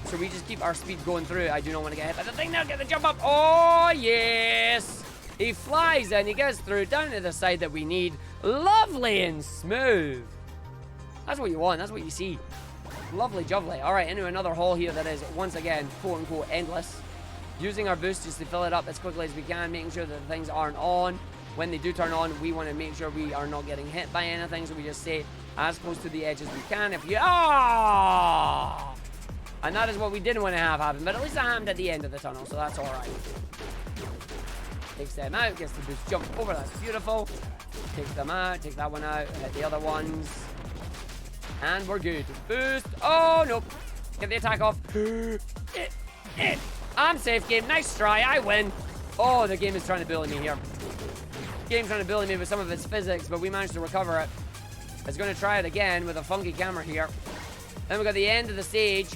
So we just keep our speed going through. I do not want to get hit by the thing now. Get the jump up. Oh, yes. He flies and he gets through down to the side that we need. Lovely and smooth. That's what you want. That's what you see. Lovely jubbly. All right, into another hall here that is, once again, quote-unquote endless. Using our boost just to fill it up as quickly as we can, making sure that the things aren't on. When they do turn on, we want to make sure we are not getting hit by anything, so we just stay as close to the edge as we can. If you... Ah! And that is what we didn't want to have happen, but at least it happened at the end of the tunnel, so that's all right. Takes them out, gets the boost jump over, that's beautiful. Takes them out, take that one out, hit the other ones. And we're good. Boost. Oh, nope. Get the attack off. I'm safe, game. Nice try. I win. Oh, the game is trying to bully me here. The game's trying to bully me with some of its physics, but we managed to recover it. It's going to try it again with a funky camera here. Then we got the end of the stage,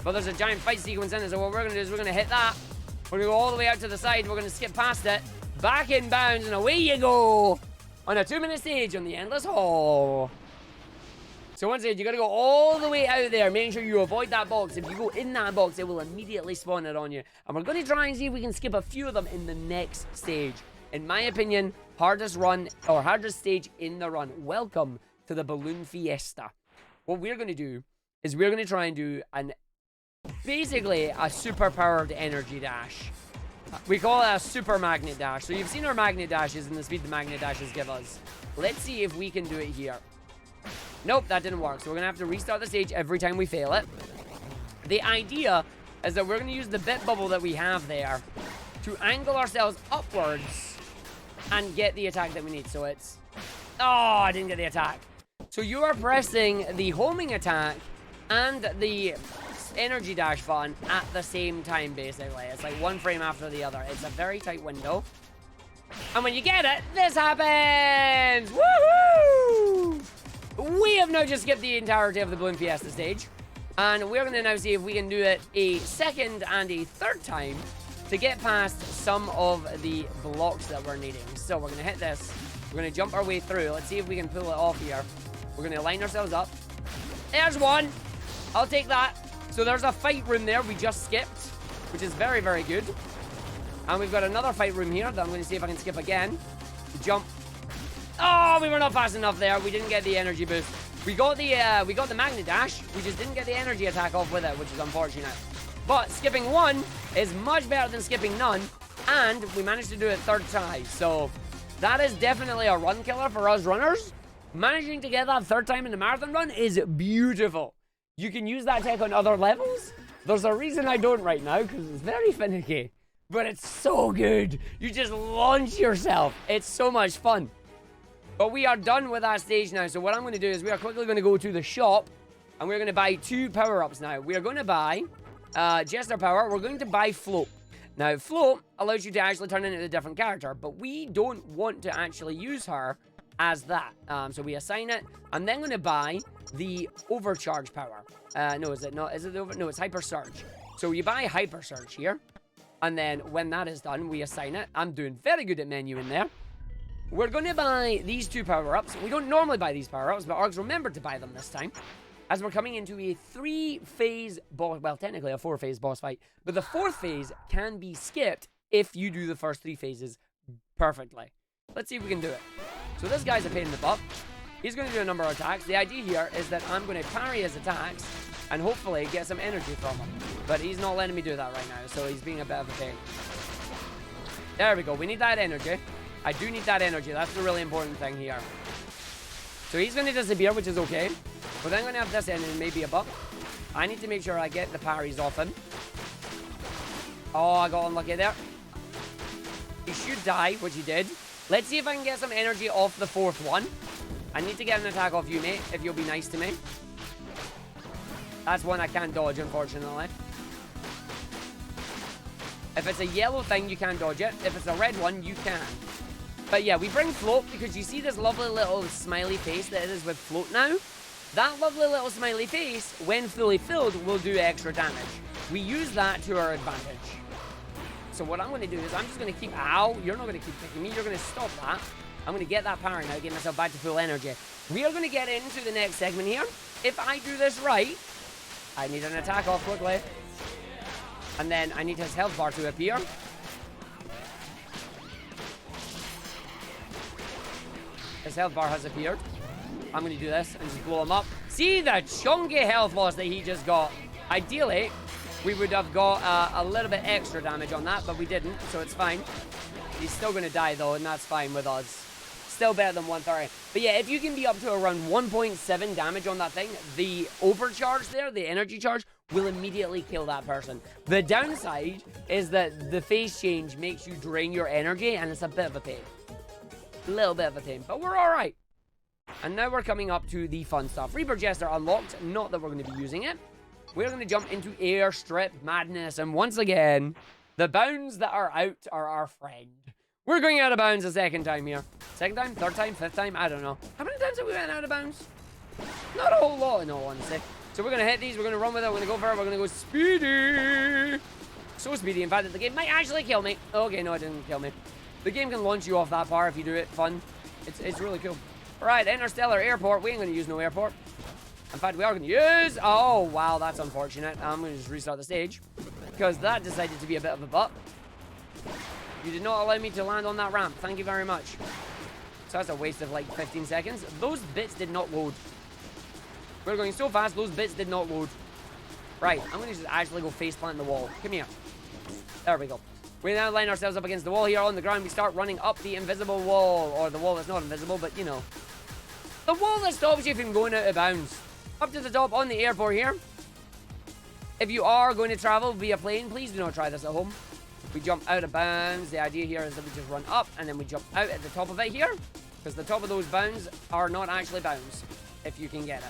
but there's a giant fight sequence in it, so what we're going to do is we're going to hit that. We're going to go all the way out to the side. We're going to skip past it. Back in bounds, and away you go. On a 2-minute stage on the Endless Hall. So once again, you got to go all the way out there, making sure you avoid that box. If you go in that box, it will immediately spawn it on you. And we're going to try and see if we can skip a few of them in the next stage. In my opinion, hardest run, or hardest stage in the run. Welcome to the Balloon Fiesta. What we're going to do is we're going to try and do basically a super powered energy dash. We call it a super magnet dash. So you've seen our magnet dashes and the speed the magnet dashes give us. Let's see if we can do it here. Nope, that didn't work. So we're going to have to restart the stage every time we fail it. The idea is that we're going to use the bit bubble that we have there to angle ourselves upwards and get the attack that we need. So it's... Oh, I didn't get the attack. So you are pressing the homing attack and the energy dash button at the same time, basically. It's like one frame after the other. It's a very tight window. And when you get it, this happens! Woohoo! We have now just skipped the entirety of the Balloon Fiesta stage. And we're going to now see if we can do it a second and a third time to get past some of the blocks that we're needing. So we're going to hit this. We're going to jump our way through. Let's see if we can pull it off here. We're going to line ourselves up. There's one. I'll take that. So there's a fight room there we just skipped, which is very, very good. And we've got another fight room here that I'm going to see if I can skip again. Jump. Oh, we were not fast enough there. We didn't get the energy boost. We got the magnet dash. We just didn't get the energy attack off with it, which is unfortunate. But skipping one is much better than skipping none. And we managed to do it third try. So that is definitely a run killer for us runners. Managing to get that third time in the marathon run is beautiful. You can use that tech on other levels. There's a reason I don't right now, because it's very finicky. but it's so good. You just launch yourself. It's so much fun. But we are done with that stage now. So what I'm going to do is we are quickly going to go to the shop. And we're going to buy 2 power-ups now. We are going to buy Jester Power. We're going to buy Float. Now, Float allows you to actually turn into a different character. But we don't want to actually use her as that. So we assign it. I'm then going to buy the Overcharge Power. No, is it not? Is it the No, it's Hyper Surge. So you buy Hyper Surge here. And then when that is done, we assign it. I'm doing very good at menuing there. We're going to buy these 2 power-ups. We don't normally buy these power-ups, but Args remembered to buy them this time. As we're coming into a 3-phase boss, well, technically a 4-phase boss fight. But the 4th phase can be skipped if you do the first 3 phases perfectly. Let's see if we can do it. So this guy's a pain in the butt. He's going to do a number of attacks. The idea here is that I'm going to parry his attacks and hopefully get some energy from him. But he's not letting me do that right now, so he's being a bit of a pain. There we go. We need that energy. I do need that energy. That's the really important thing here. So he's going to disappear, which is okay. But then I'm going to have this in and maybe a buck. I need to make sure I get the parries off him. Oh, I got unlucky there. He should die, which he did. Let's see if I can get some energy off the 4th one. I need to get an attack off you, mate, if you'll be nice to me. That's one I can't dodge, unfortunately. If it's a yellow thing, you can't dodge it. If it's a red one, you can. But yeah, we bring Float because you see this lovely little smiley face that it is with Float now? That lovely little smiley face, when fully filled, will do extra damage. We use that to our advantage. So what I'm going to do is I'm just going to keep... Ow, you're not going to keep kicking me. You're going to stop that. I'm going to get that power now, get myself back to full energy. We are going to get into the next segment here. If I do this right, I need an attack off quickly. And then I need his health bar to appear. His health bar has appeared. I'm going to do this and just blow him up. See the chunky health loss that he just got. Ideally, we would have got a little bit extra damage on that, but we didn't, so it's fine. He's still going to die, though, and that's fine with us. Still better than 130. But yeah, if you can be up to around 1.7 damage on that thing, the overcharge there, the energy charge, will immediately kill that person. The downside is that the phase change makes you drain your energy, and it's a bit of a pain. A little bit of a pain, but we're all right. And now we're coming up to the fun stuff. Reaper Jester unlocked, not that we're going to be using it. We're going to jump into airstrip madness, and once again, the bounds that are out are our friend. We're going out of bounds a second time here. Second time? Third time? Fifth time? I don't know. How many times have we went out of bounds? Not a whole lot, in all honesty. So we're going to hit these, we're going to run with it, we're going to go for it, we're going to go speedy. So speedy, in fact, that the game might actually kill me. Okay, no, it didn't kill me. The game can launch you off that bar if you do it fun. It's really cool. Alright, Interstellar Airport. We ain't going to use no airport. In fact, we are going to use... Oh, wow, that's unfortunate. I'm going to just restart the stage. Because that decided to be a bit of a butt. You did not allow me to land on that ramp. Thank you very much. So that's a waste of like 15 seconds. Those bits did not load. We're going so fast, those bits did not load. Right, I'm going to just actually go faceplant in the wall. Come here. There we go. We now line ourselves up against the wall here on the ground. We start running up the invisible wall. Or the wall that's not invisible, but you know. The wall that stops you from going out of bounds. Up to the top on the airport here. If you are going to travel via plane, please do not try this at home. We jump out of bounds. The idea here is that we just run up and then we jump out at the top of it here. Because the top of those bounds are not actually bounds. If you can get it.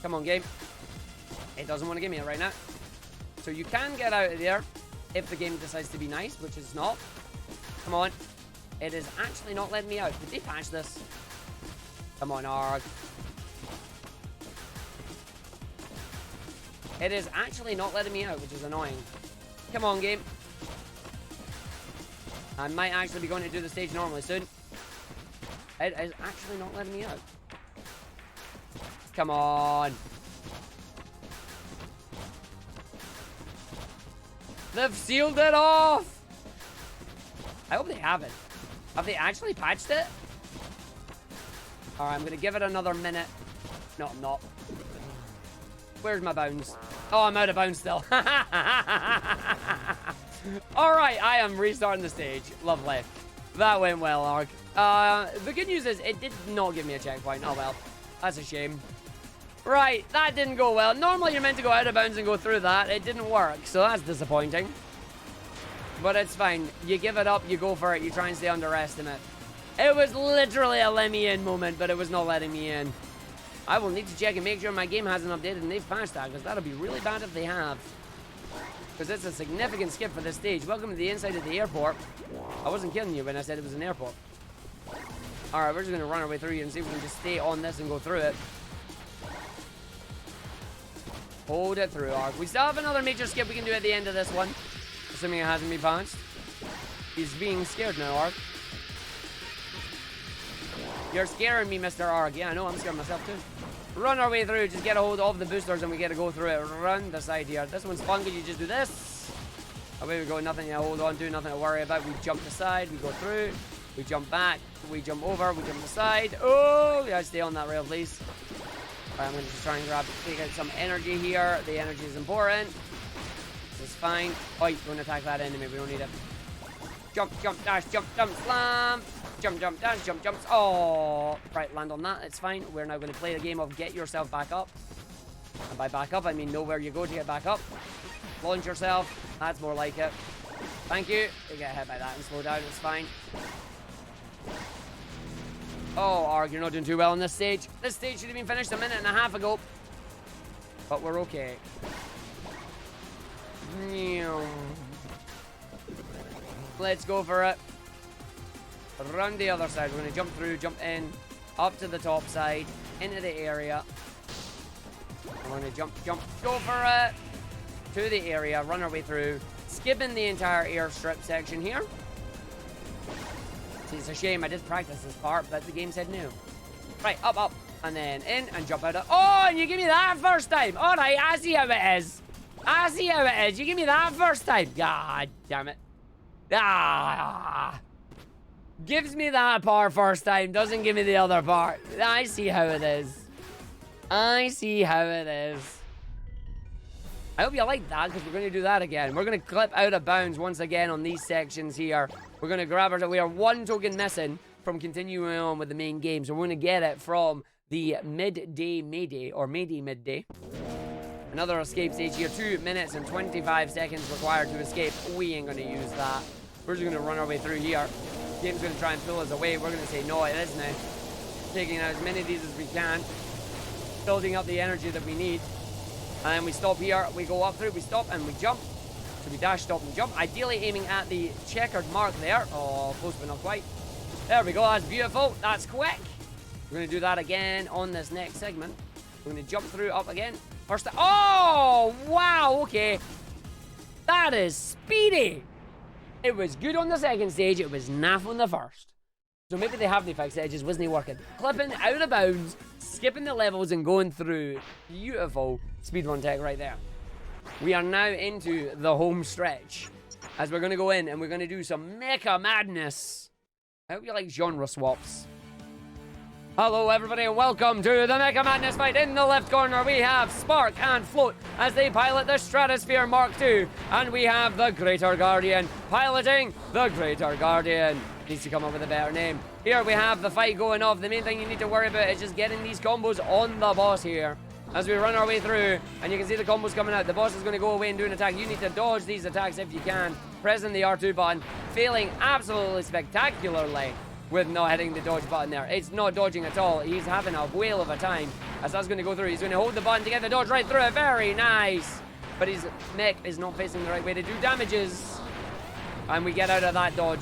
Come on, game. It doesn't want to give me it right now. So you can get out of there if the game decides to be nice, which is not. Come on. It is actually not letting me out. Did they patch this? Come on, Arg. It is actually not letting me out, which is annoying. Come on, game. I might actually be going to do the stage normally soon. It is actually not letting me out. Come on. They've sealed it off. I hope they haven't. Have they actually patched it? Alright, I'm going to give it another minute. No, I'm not. Where's my bounds? Oh, I'm out of bounds still. Alright, I am restarting the stage. Lovely. That went well, Arg. The good news is it did not give me a checkpoint. Oh, well. That's a shame. Right, that didn't go well. Normally, you're meant to go out of bounds and go through that. It didn't work, so that's disappointing. But it's fine. You give it up, you go for it, you try and stay underestimate. It was literally a let me in moment, but it was not letting me in. I will need to check and make sure my game hasn't updated and they've patched that, because that'll be really bad if they have. Because it's a significant skip for this stage. Welcome to the inside of the airport. I wasn't kidding you when I said it was an airport. Alright, we're just going to run our way through here and see if we can just stay on this and go through it. Hold it through, Arg. We still have another major skip we can do at the end of this one. Assuming it hasn't been patched. He's being scared now, Arg. You're scaring me, Mr. Arg. Yeah, I know, I'm scared myself too. Run our way through, just get a hold of the boosters and we get to go through it. Run the side here. This one's fun because you just do this. Away we go, nothing to hold on to, nothing to worry about. We jump the side, we go through, we jump back, we jump over, we jump the side. Oh, yeah, stay on that rail, please. Alright, I'm going to just try and take out some energy here. The energy is important. This is fine. Oh, don't attack that enemy, we don't need it. Jump, jump, dash, jump, jump, slam. Jump, jump, dash, jump, jumps. Oh, right, land on that. It's fine. We're now going to play the game of get yourself back up. And by back up, I mean know where you go to get back up. Launch yourself. That's more like it. Thank you. You get hit by that and slow down. It's fine. Oh, Arg, you're not doing too well on this stage. This stage should have been finished a minute and a half ago. But we're okay. Let's go for it. Around the other side. We're going to jump through, jump in, up to the top side, into the area. We're going to jump, go for it. To the area, run our way through, skipping the entire airstrip section here. See, it's a shame I did practice this part, but the game said no. Right, up, up, and then in and jump out of... Oh, and you give me that first time. All right, I see how it is. I see how it is. You give me that first time. God damn it. Ah. Gives me that part first time, doesn't give me the other part. I see how it is. I see how it is. I hope you like that, because we're going to do that again. We're going to clip out of bounds once again on these sections here. We're going to grab our... We are one token missing from continuing on with the main game, so we're going to get it from the midday Mayday, or Mayday midday. Another escape stage here. 2 minutes and 25 seconds required to escape. We ain't going to use that. We're just going to run our way through here. Game's going to try and pull us away. We're going to say no, it is now. Taking out as many of these as we can. Building up the energy that we need. And then we stop here. We go up through. We stop and we jump. So we dash, stop and jump. Ideally aiming at the checkered mark there. Oh, close but not quite. There we go. That's beautiful. That's quick. We're going to do that again on this next segment. We're going to jump through up again. First. Oh, wow. Okay. That is speedy. It was good on the second stage. It was naff on the first. So maybe they have the fixed it. It just wasn't working. Clipping out of bounds, skipping the levels and going through. Beautiful speedrun tech right there. We are now into the home stretch. As we're going to go in and we're going to do some mecha madness. I hope you like genre swaps. Hello everybody and welcome to the Mecha Madness fight. In the left corner we have Spark and Float as they pilot the Stratosphere Mark II. And we have the Greater Guardian piloting the Greater Guardian. Needs to come up with a better name. Here we have the fight going off. The main thing you need to worry about is just getting these combos on the boss here. As we run our way through and you can see the combos coming out. The boss is going to go away and do an attack. You need to dodge these attacks if you can. Pressing the R2 button. Failing absolutely spectacularly with not hitting the dodge button there. It's not dodging at all. He's having a whale of a time as that's going to go through. He's going to hold the button to get the dodge right through it. Very nice. But his mech is not facing the right way to do damages. And we get out of that dodge.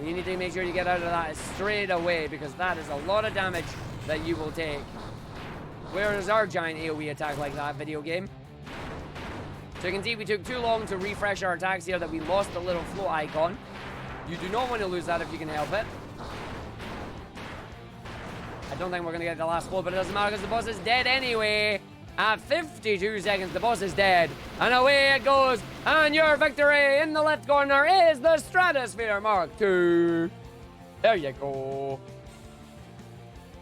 You need to make sure you get out of that straight away because that is a lot of damage that you will take. Where is our giant AoE attack like that, video game? So you can see we took too long to refresh our attacks here that we lost the little float icon. You do not want to lose that if you can help it. I don't think we're going to get the last float, but it doesn't matter because the boss is dead anyway. At 52 seconds, the boss is dead. And away it goes. And your victory in the left corner is the Stratosphere Mark II. There you go.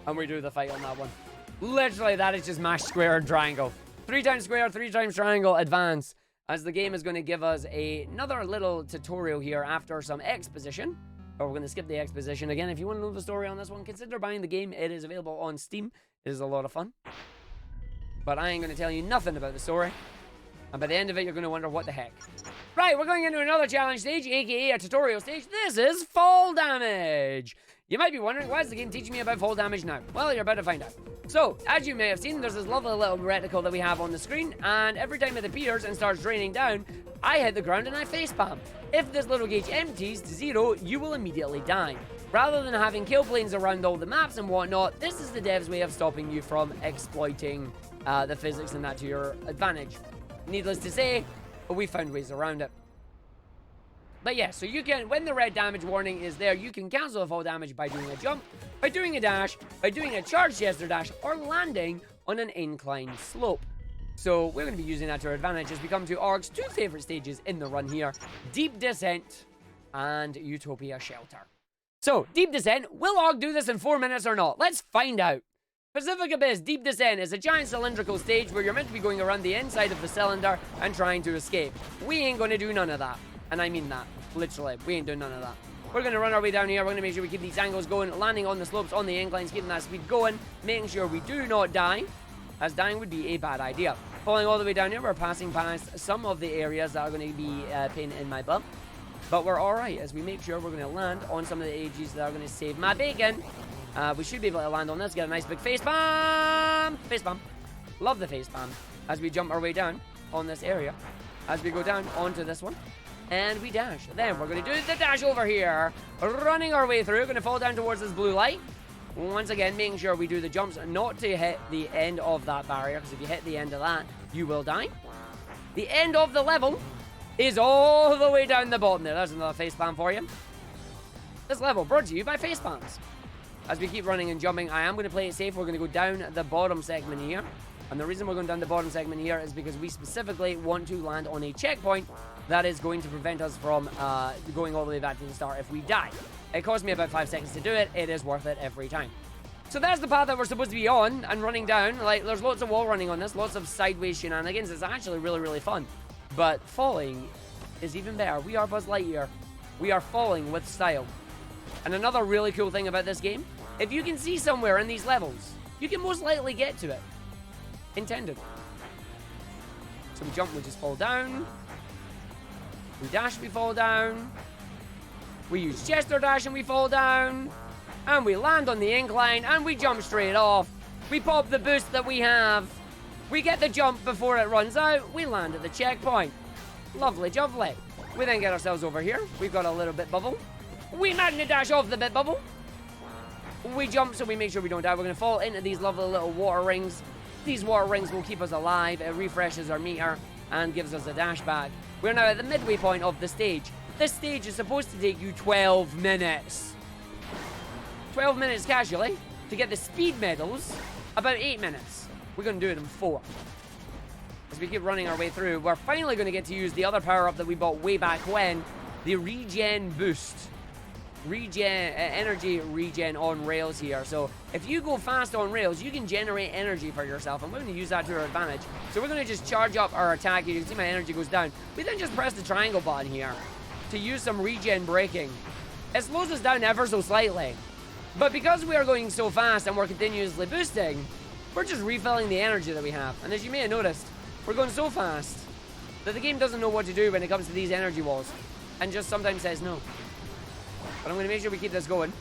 And we do the fight on that one. Literally, that is just mash, square, and triangle. 3 times square, 3 times triangle, advance. As the game is going to give us another little tutorial here after some exposition. Or we're going to skip the exposition again. If you want to know the story on this one, consider buying the game. It is available on Steam. It is a lot of fun. But I ain't going to tell you nothing about the story. And by the end of it, you're going to wonder what the heck. Right, we're going into another challenge stage, aka a tutorial stage. This is fall damage. You might be wondering, why is the game teaching me about fall damage now? Well, you're about to find out. So, as you may have seen, there's this lovely little reticle that we have on the screen, and every time it appears and starts draining down, I hit the ground and I facepalm. If this little gauge empties to 0, you will immediately die. Rather than having kill planes around all the maps and whatnot, this is the devs' way of stopping you from exploiting the physics and that to your advantage. Needless to say, we found ways around it. But yeah, so you can, when the red damage warning is there, you can cancel the fall damage by doing a jump, by doing a dash, by doing a charge Jester dash, or landing on an inclined slope. So we're going to be using that to our advantage as we come to Arg's 2 favorite stages in the run here, Deep Descent and Utopia Shelter. So, Deep Descent, will Arg do this in 4 minutes or not? Let's find out. Pacific Abyss Deep Descent is a giant cylindrical stage where you're meant to be going around the inside of the cylinder and trying to escape. We ain't going to do none of that. And I mean that. Literally, we ain't doing none of that. We're going to run our way down here. We're going to make sure we keep these angles going, landing on the slopes, on the inclines, keeping that speed going, making sure we do not die, as dying would be a bad idea. Falling all the way down here, we're passing past some of the areas that are going to be a pain in my butt. But we're alright, as we make sure we're going to land on some of the edges that are going to save my bacon. We should be able to land on this, get a nice big face palm! Face palm. Love the face palm. As we jump our way down on this area. As we go down onto this one. And we dash. Then we're going to do the dash over here. Running our way through. Going to fall down towards this blue light. Once again, making sure we do the jumps not to hit the end of that barrier. Because if you hit the end of that, you will die. The end of the level is all the way down the bottom there. There's another facepalm for you. This level brought to you by facepalms. As we keep running and jumping, I am going to play it safe. We're going to go down the bottom segment here. And the reason we're going down the bottom segment here is because we specifically want to land on a checkpoint that is going to prevent us from going all the way back to the start if we die. It cost me about 5 seconds to do it. It is worth it every time. So that's the path that we're supposed to be on and running down. Like, there's lots of wall running on this, lots of sideways shenanigans. It's actually really, really fun. But falling is even better. We are Buzz Lightyear. We are falling with style. And another really cool thing about this game, if you can see somewhere in these levels, you can most likely get to it. Intended. So we jump, we just fall down. We dash, we fall down. We use Jester dash and we fall down. And we land on the incline and we jump straight off. We pop the boost that we have. We get the jump before it runs out. We land at the checkpoint. Lovely jubbly. We then get ourselves over here. We've got a little bit bubble. We magnet dash off the bit bubble. We jump so we make sure we don't die. We're going to fall into these lovely little water rings. These water rings will keep us alive. It refreshes our meter and gives us a dash back. We're now at the midway point of the stage. This stage is supposed to take you 12 minutes. 12 minutes casually. To get the speed medals, about 8 minutes. We're going to do it in 4. As we keep running our way through, we're finally going to get to use the other power-up that we bought way back when. The regen boost. Energy regen on rails here. So if you go fast on rails, you can generate energy for yourself, and we're going to use that to our advantage. So we're going to just charge up our attack. You can see my energy goes down. We then just press the triangle button here to use some regen braking. It slows us down ever so slightly, but because we are going so fast and we're continuously boosting, we're just refilling the energy that we have. And as you may have noticed, we're going so fast that the game doesn't know what to do when it comes to these energy walls, and just sometimes says no. But I'm going to make sure we keep this going.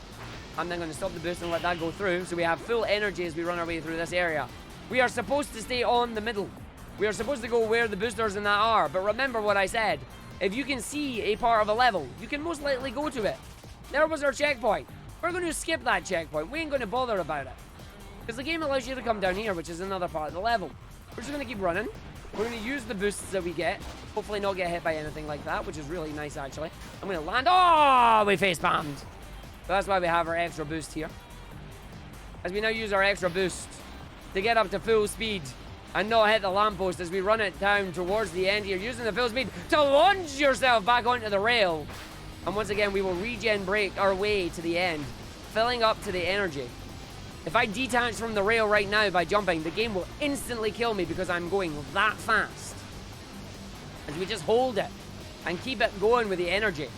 I'm then going to stop the boost and let that go through so we have full energy as we run our way through this area. We are supposed to stay on the middle. We are supposed to go where the boosters and that are. But remember what I said. If you can see a part of a level, you can most likely go to it. There was our checkpoint. We're going to skip that checkpoint. We ain't going to bother about it. Because the game allows you to come down here, which is another part of the level. We're just going to keep running. We're going to use the boosts that we get. Hopefully not get hit by anything like that, which is really nice, actually. I'm going to land. Oh, we face-palmed. So that's why we have our extra boost here. As we now use our extra boost to get up to full speed and not hit the lamppost as we run it down towards the end here, using the full speed to launch yourself back onto the rail. And once again, we will regen brake our way to the end, filling up to the energy. If I detach from the rail right now by jumping, the game will instantly kill me because I'm going that fast. As we just hold it and keep it going with the energy.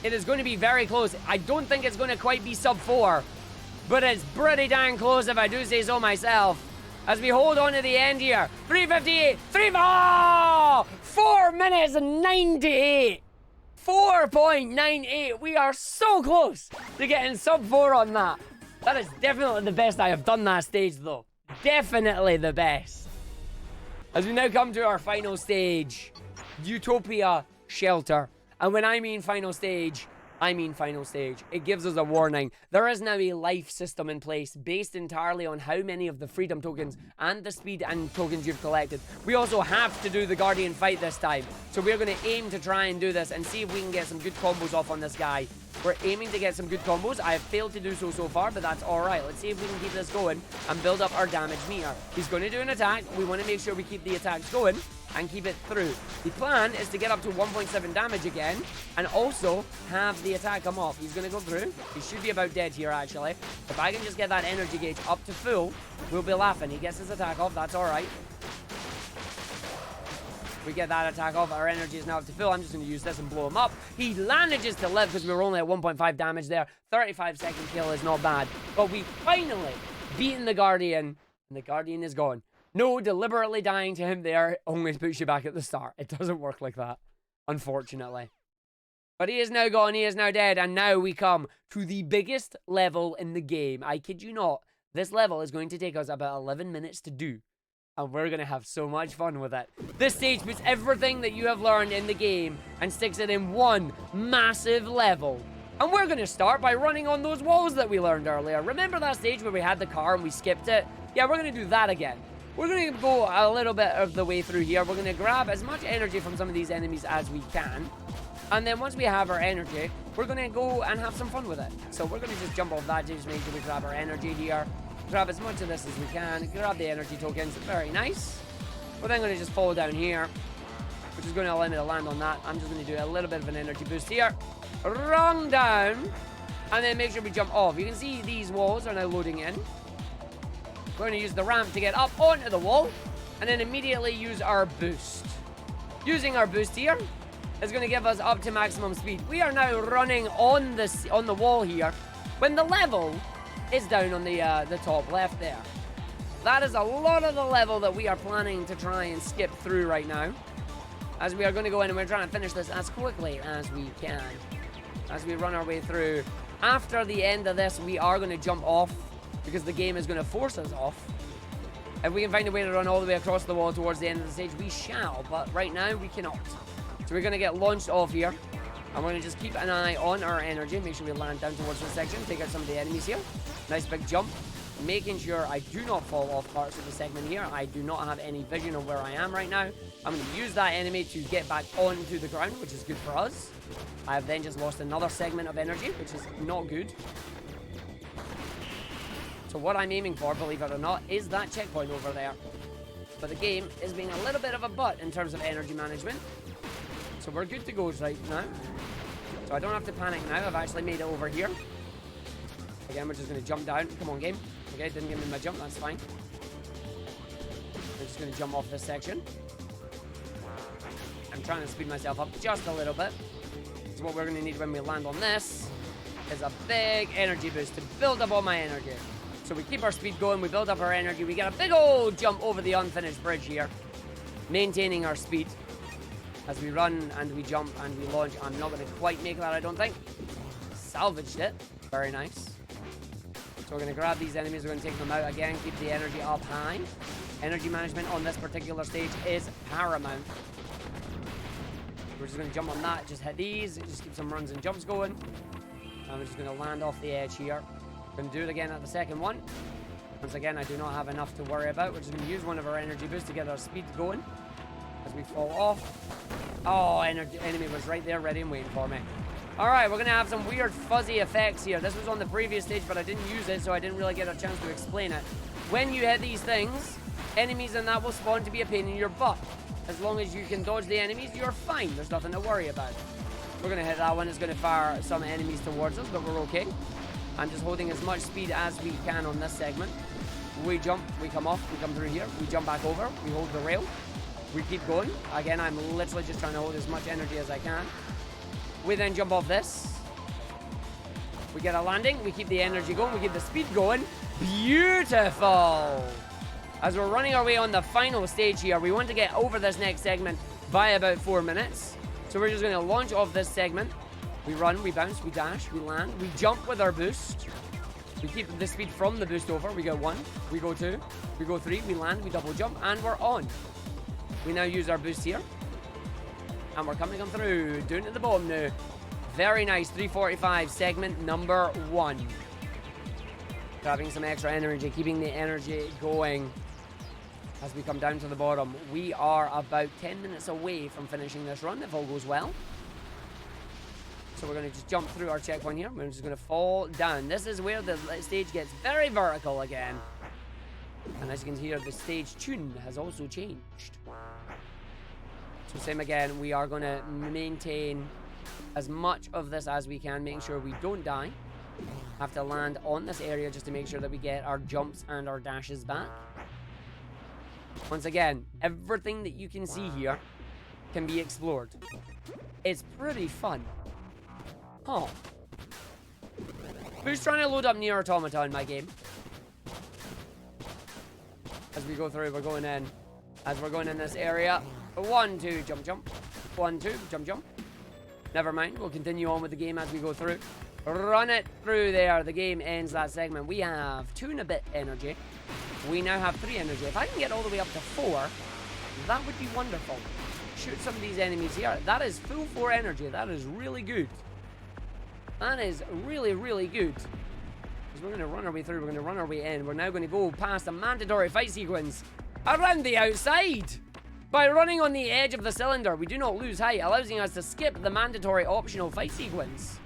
It is going to be very close. I don't think it's going to quite be sub 4, but it's pretty dang close if I do say so myself. As we hold on to the end here. 358, 3, oh! minutes and 98. 4.98. We are so close to getting sub 4 on that. That is definitely the best I have done that stage, though. Definitely the best. As we now come to our final stage, Utopia Shelter. And when I mean final stage, I mean final stage. It gives us a warning. There is now a life system in place based entirely on how many of the freedom tokens and the speed and tokens you've collected. We also have to do the Guardian fight this time. So we're going to aim to try and do this and see if we can get some good combos off on this guy. We're aiming to get some good combos. I have failed to do so far, but that's alright. Let's see if we can keep this going and build up our damage meter. He's going to do an attack. We want to make sure we keep the attacks going and keep it through. The plan is to get up to 1.7 damage again and also have the attack come off. He's going to go through. He should be about dead here, actually. If I can just get that energy gauge up to full, we'll be laughing. He gets his attack off. That's alright. We get that attack off. Our energy is now up to full. I'm just going to use this and blow him up. He manages to live because we were only at 1.5 damage there. 35-second kill is not bad. But we finally beaten the Guardian, and the Guardian is gone. No, deliberately dying to him there only puts you back at the start. It doesn't work like that, unfortunately. But he is now gone. He is now dead. And now we come to the biggest level in the game. I kid you not. This level is going to take us about 11 minutes to do. And we're going to have so much fun with it. This stage puts everything that you have learned in the game and sticks it in one massive level. And we're going to start by running on those walls that we learned earlier. Remember that stage where we had the car and we skipped it? Yeah, we're going to do that again. We're going to go a little bit of the way through here. We're going to grab as much energy from some of these enemies as we can. And then once we have our energy, we're going to go and have some fun with it. So we're going to just jump off that to just make sure we grab our energy here. Grab as much of this as we can. Grab the energy tokens. Very nice. We're then going to just fall down here, which is going to allow me to land on that. I'm just going to do a little bit of an energy boost here. Run down. And then make sure we jump off. You can see these walls are now loading in. We're going to use the ramp to get up onto the wall. And then immediately use our boost. Using our boost here is going to give us up to maximum speed. We are now running on the wall here when the level is down on the top left there. That is a lot of the level that we are planning to try and skip through right now. As we are going to go in and we're trying to finish this as quickly as we can. As we run our way through. After the end of this, we are going to jump off because the game is going to force us off. If we can find a way to run all the way across the wall towards the end of the stage, we shall. But right now, we cannot. So we're going to get launched off here. And we're going to just keep an eye on our energy. Make sure we land down towards this section. Take out some of the enemies here. Nice big jump. Making sure I do not fall off parts of the segment here. I do not have any vision of where I am right now. I'm going to use that enemy to get back onto the ground, which is good for us. I have then just lost another segment of energy, which is not good. So what I'm aiming for, believe it or not, is that checkpoint over there. But the game is being a little bit of a butt in terms of energy management. So we're good to go right now. So I don't have to panic now. I've actually made it over here. Again, we're just going to jump down. Come on, game. Okay, didn't give me my jump. That's fine. We're just going to jump off this section. I'm trying to speed myself up just a little bit. So what we're going to need when we land on this is a big energy boost to build up all my energy. So we keep our speed going. We build up our energy. We get a big old jump over the unfinished bridge here. Maintaining our speed. As we run and we jump and we launch. I'm not going to quite make that, I don't think. Salvaged it. Very nice. So we're going to grab these enemies. We're going to take them out again. Keep the energy up high. Energy management on this particular stage is paramount. We're just going to jump on that. Just hit these. Just keep some runs and jumps going. And we're just going to land off the edge here. We're going to do it again at the second one. Once again, I do not have enough to worry about. We're just going to use one of our energy boosts to get our speed going. As we fall off. Oh, enemy was right there ready and waiting for me. Alright, we're going to have some weird fuzzy effects here. This was on the previous stage, but I didn't use it, so I didn't really get a chance to explain it. When you hit these things, enemies and that will spawn to be a pain in your butt. As long as you can dodge the enemies, you're fine. There's nothing to worry about. We're going to hit that one. It's going to fire some enemies towards us, but we're okay. I'm just holding as much speed as we can on this segment. We jump, we come off, we come through here. We jump back over, we hold the rail. We keep going. Again, I'm literally just trying to hold as much energy as I can. We then jump off this. We get a landing. We keep the energy going. We keep the speed going. Beautiful. As we're running our way on the final stage here, we want to get over this next segment by about 4 minutes. So we're just going to launch off this segment. We run, we bounce, we dash, we land, we jump with our boost. We keep the speed from the boost over. We go 1, we go 2, we go 3, we land, we double jump, and we're on. We now use our boost here. And we're coming on through, doing it at the bottom now. Very nice, 345, segment number 1. Grabbing some extra energy, keeping the energy going as we come down to the bottom. We are about 10 minutes away from finishing this run, if all goes well. So we're going to just jump through our checkpoint here. We're just going to fall down. This is where the stage gets very vertical again. And as you can hear, the stage tune has also changed. So same again, we are going to maintain as much of this as we can, making sure we don't die. Have to land on this area just to make sure that we get our jumps and our dashes back. Once again, everything that you can see here can be explored. It's pretty fun. Huh. Who's trying to load up Near Automata in my game? As we go through, we're going in. As we're going in this area. 1, 2, jump, jump. 1, 2, jump, jump. Never mind. We'll continue on with the game as we go through. Run it through there. The game ends that segment. We have 2 and a bit energy. We now have 3 energy. If I can get all the way up to 4, that would be wonderful. Shoot some of these enemies here. That is full 4 energy. That is really good. That is really, really good. Because we're going to run our way through. We're going to run our way in. We're now going to go past a mandatory fight sequence around the outside. By running on the edge of the cylinder, we do not lose height, allowing us to skip the mandatory optional fight sequence.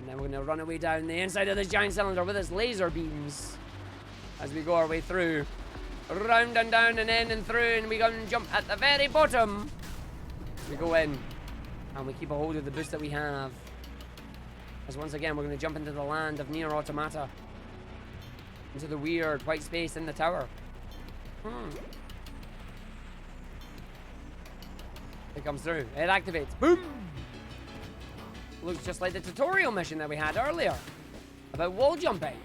And then we're going to run our way down the inside of this giant cylinder with its laser beams. As we go our way through. Round and down and in and through. And we go and jump at the very bottom. We go in. And we keep a hold of the boost that we have. As once again, we're going to jump into the land of Near Automata. Into the weird white space in the tower. It comes through. It activates. Boom! Looks just like the tutorial mission that we had earlier. About wall jumping.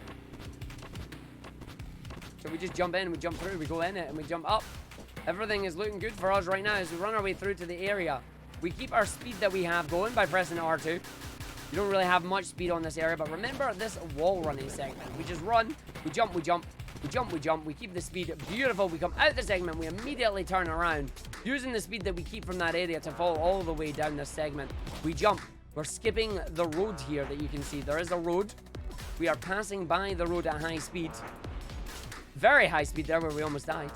So we just jump in, we jump through, we go in it, and we jump up. Everything is looking good for us right now as we run our way through to the area. We keep our speed that we have going by pressing R2. You don't really have much speed on this area, but remember this wall running segment. We just run, we jump, we jump, we jump, we jump. We keep the speed beautiful. We come out the segment, we immediately turn around, using the speed that we keep from that area to fall all the way down this segment. We jump. We're skipping the road here that you can see. There is a road. We are passing by the road at high speed. Very high speed there where we almost died.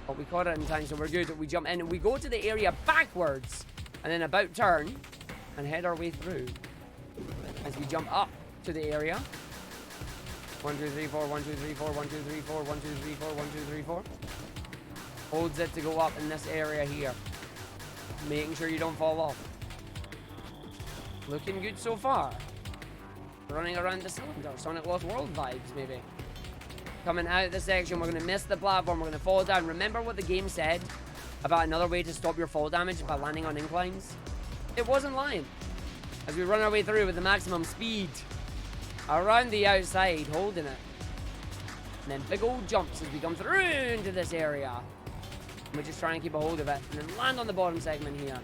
But we caught it in time, so we're good. We jump in and we go to the area backwards and then about turn and head our way through. As we jump up to the area. 1, 2, 3, 4, 1, 2, 3, 4, 1, 2, 3, 4, 1, 2, 3, 4, 1, 2, 3, 4. Holds it to go up in this area here. Making sure you don't fall off. Looking good so far. Running around the cylinder. Sonic Lost World vibes, maybe. Coming out of this section, we're going to miss the platform. We're going to fall down. Remember what the game said about another way to stop your fall damage by landing on inclines? It wasn't lying. As we run our way through with the maximum speed. Around the outside, holding it. And then big old jumps as we come through into this area. And we just try and keep a hold of it. And then land on the bottom segment here.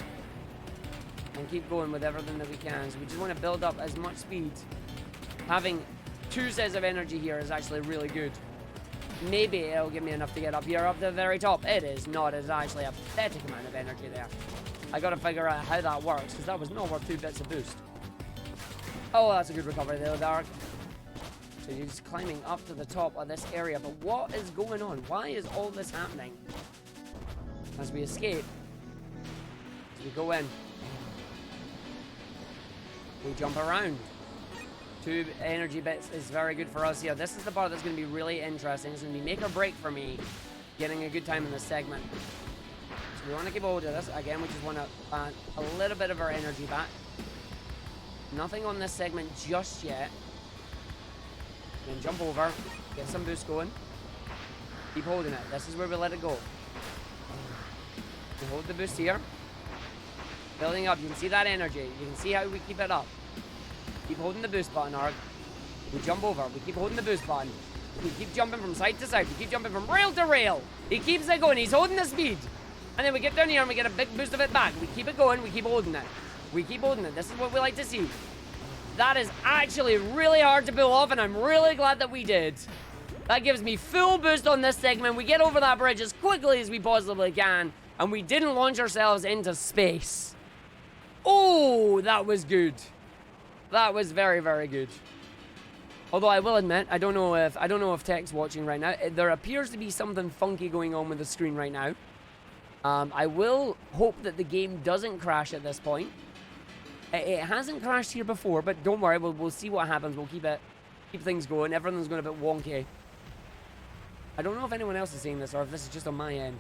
And keep going with everything that we can. So we just want to build up as much speed. Having 2 sets of energy here is actually really good. Maybe it'll give me enough to get up here up to the very top. It is not. It's actually a pathetic amount of energy there. I gotta figure out how that works, because that was not worth 2 bits of boost. Oh, that's a good recovery there, Dark. So you're just climbing up to the top of this area. But what is going on? Why is all this happening? As we escape, as we go in, we jump around. 2 energy bits is very good for us here. This is the part that's going to be really interesting. It's going to be make or break for me getting a good time in this segment. So we want to keep hold of this. Again, we just want to add a little bit of our energy back. Nothing on this segment just yet. Then jump over, get some boost going. Keep holding it. This is where we let it go. We hold the boost here. Building up. You can see that energy. You can see how we keep it up. Keep holding the boost button, Arg. We jump over. We keep holding the boost button. We keep jumping from side to side. We keep jumping from rail to rail. He keeps it going. He's holding the speed. And then we get down here and we get a big boost of it back. We keep it going. We keep holding it. We keep holding it. This is what we like to see. That is actually really hard to pull off, and I'm really glad that we did. That gives me full boost on this segment. We get over that bridge as quickly as we possibly can, and we didn't launch ourselves into space. Oh, that was good. That was very, very good. Although I will admit, I don't know if Tech's watching right now. There appears to be something funky going on with the screen right now. I will hope that the game doesn't crash at this point. It hasn't crashed here before, but don't worry, we'll see what happens. We'll keep things going. Everything's going a bit wonky. I don't know if anyone else is seeing this or if this is just on my end.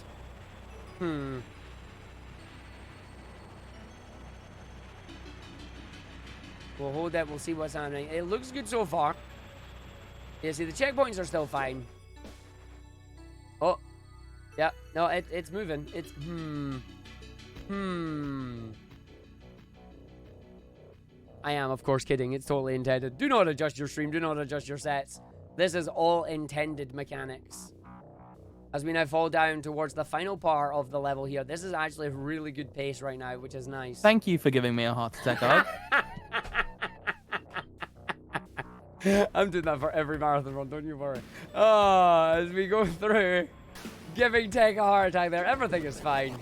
We'll hold that. We'll see what's happening. It looks good so far. Yeah, see, the checkpoints are still fine. Oh. Yeah. No, it's moving. It's... I am, of course, kidding. It's totally intended. Do not adjust your stream. Do not adjust your sets. This is all intended mechanics. As we now fall down towards the final part of the level here. This is actually a really good pace right now, which is nice. Thank you for giving me a heart attack, Arg. I'm doing that for every marathon run, don't you worry. Oh, as we go through, giving Tech a heart attack there. Everything is fine.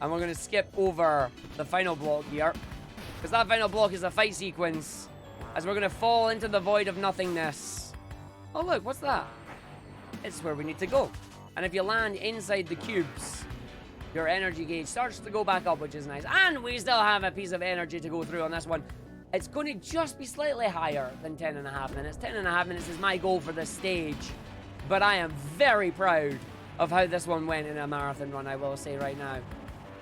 And we're going to skip over the final block here. Because that final block is a fight sequence. As we're going to fall into the void of nothingness. Oh, look, what's that? It's where we need to go. And if you land inside the cubes, your energy gauge starts to go back up, which is nice. And we still have a piece of energy to go through on this one. It's going to just be slightly higher than 10.5 minutes. 10.5 minutes is my goal for this stage. But I am very proud of how this one went in a marathon run, I will say right now.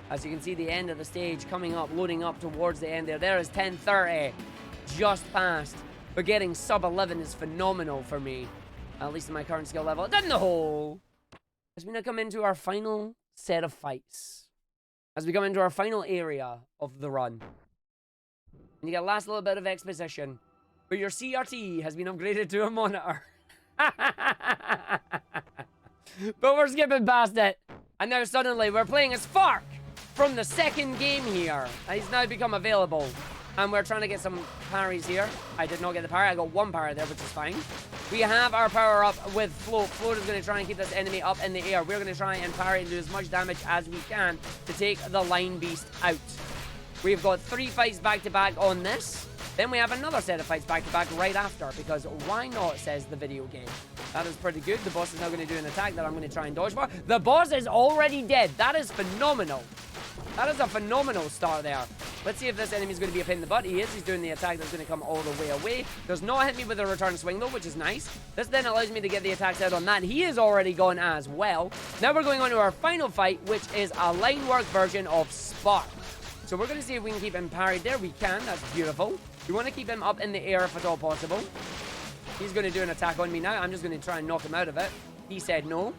As you can see, the end of the stage coming up, loading up towards the end there. There is 10:30, just passed. But getting sub 11 is phenomenal for me. At least in my current skill level. It's in the hole. As we now come into our final set of fights. As we come into our final area of the run. And you get a last little bit of exposition. Where your CRT has been upgraded to a monitor. But we're skipping past it. And now suddenly we're playing as Spark from the second game here. He's now become available. And we're trying to get some parries here. I did not get the parry. I got one parry there, which is fine. We have our power up with Float. Float is going to try and keep this enemy up in the air. We're going to try and parry and do as much damage as we can to take the Line Beast out. We've got 3 fights back-to-back on this. Then we have another set of fights back-to-back right after, because why not, says the video game. That is pretty good. The boss is now going to do an attack that I'm going to try and dodge for. The boss is already dead. That is phenomenal. That is a phenomenal start there. Let's see if this enemy is going to be a pain in the butt. He is. He's doing the attack that's going to come all the way away. Does not hit me with a return swing, though, which is nice. This then allows me to get the attacks out on that. He is already gone as well. Now we're going on to our final fight, which is a line work version of Spark. So we're going to see if we can keep him parried there. We can. That's beautiful. We want to keep him up in the air if at all possible. He's going to do an attack on me now. I'm just going to try and knock him out of it. He said no.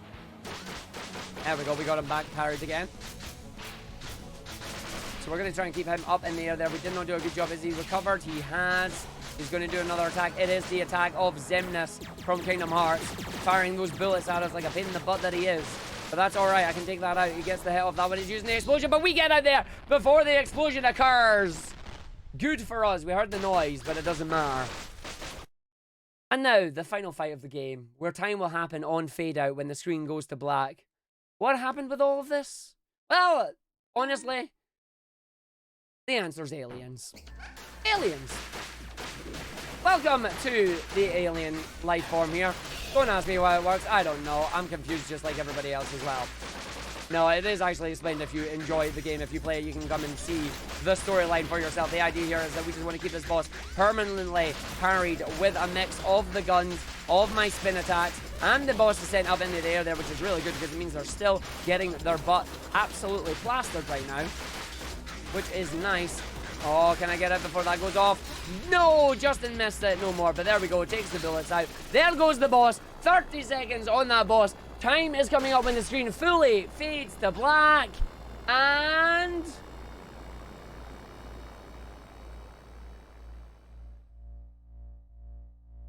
There we go. We got him back parried again. So we're going to try and keep him up in the air there. We did not do a good job. Is he recovered? He has. He's going to do another attack. It is the attack of Xemnas from Kingdom Hearts. Firing those bullets at us like a pain in the butt that he is. But that's alright. I can take that out. He gets the hit off that one. He's using the explosion. But we get out there before the explosion occurs. Good for us. We heard the noise, but it doesn't matter. And now, the final fight of the game, where time will happen on fade out when the screen goes to black. What happened with all of this? Well, honestly, the answer's aliens. Aliens! Welcome to the alien life form here. Don't ask me why it works. I don't know. I'm confused just like everybody else as well. No, it is actually explained if you enjoy the game. If you play it, you can come and see the storyline for yourself. The idea here is that we just want to keep this boss permanently parried with a mix of the guns, of my spin attacks, and the boss is sent up into the air there, which is really good because it means they're still getting their butt absolutely plastered right now, which is nice. Oh, can I get out before that goes off? No, Justin missed it. No more, but there we go. Takes the bullets out. There goes the boss. 30 seconds on that boss. Time is coming up when the screen fully fades to black. And...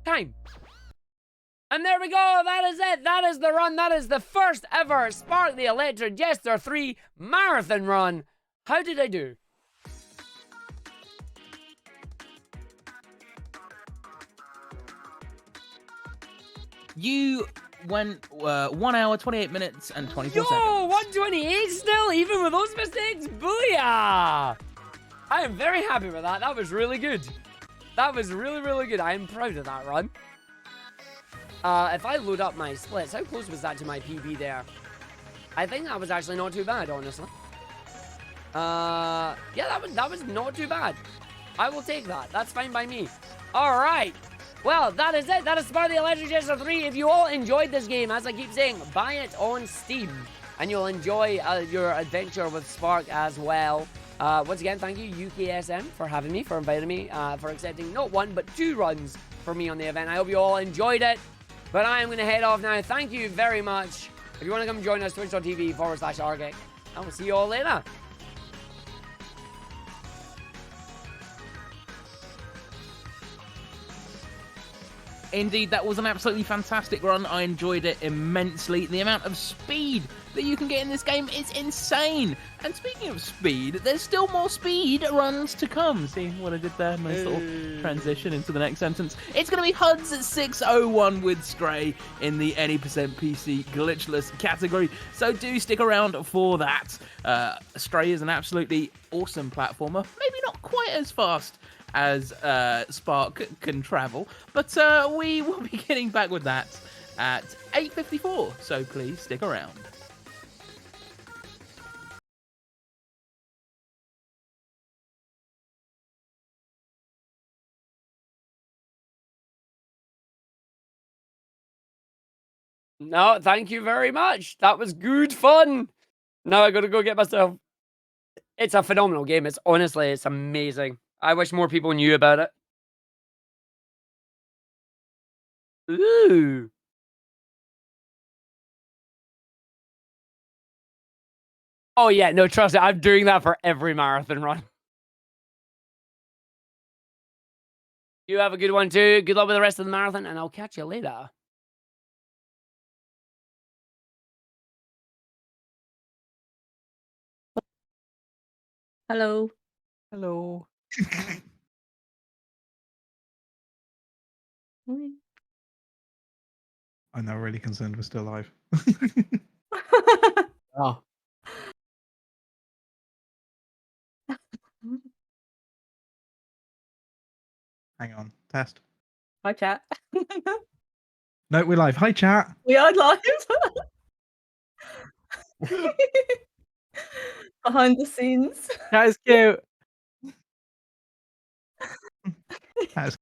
time. And there we go, that is it. That is the run. That is the first ever Spark the Electric Jester 3 marathon run. How did I do? You went 1 hour, 28 minutes, and 24 seconds. Yo, 128 still, even with those mistakes? Booyah! I am very happy with that. That was really good. That was really, really good. I am proud of that run. If I load up my splits, how close was that to my PB there? I think that was actually not too bad, honestly. Yeah, that was not too bad. I will take that. That's fine by me. All right. Well, that is it. That is Spark the Electric Jester 3. If you all enjoyed this game, as I keep saying, buy it on Steam, and you'll enjoy your adventure with Spark as well. Once again, thank you, UKSM, for having me, for inviting me, for accepting not 1, but 2 runs for me on the event. I hope you all enjoyed it. But I am going to head off now. Thank you very much. If you want to come join us, twitch.tv/Argick. I will see you all later. Indeed, that was an absolutely fantastic run. I enjoyed it immensely. The amount of speed that you can get in this game is insane. And speaking of speed, there's still more speed runs to come. See what I did there? Nice little transition into the next sentence. It's going to be HUDs at 601 with Stray in the any percent PC glitchless category. So do stick around for that. Stray is an absolutely awesome platformer. Maybe not quite as fast as Spark can travel, but we will be getting back with that at 8:54, so please stick around. No, thank you very much. That was good fun. Now I gotta go get myself. It's a phenomenal game. It's honestly, it's amazing. I wish more people knew about it. Ooh. Oh yeah, no, trust me, I'm doing that for every marathon run. You have a good one too. Good luck with the rest of the marathon, and I'll catch you later. Hello. Hello. I'm now really concerned we're still live. Oh. Hang on. Test. Hi, chat. No, we're live. Hi, chat. We are live. Behind the scenes. That is cute. That is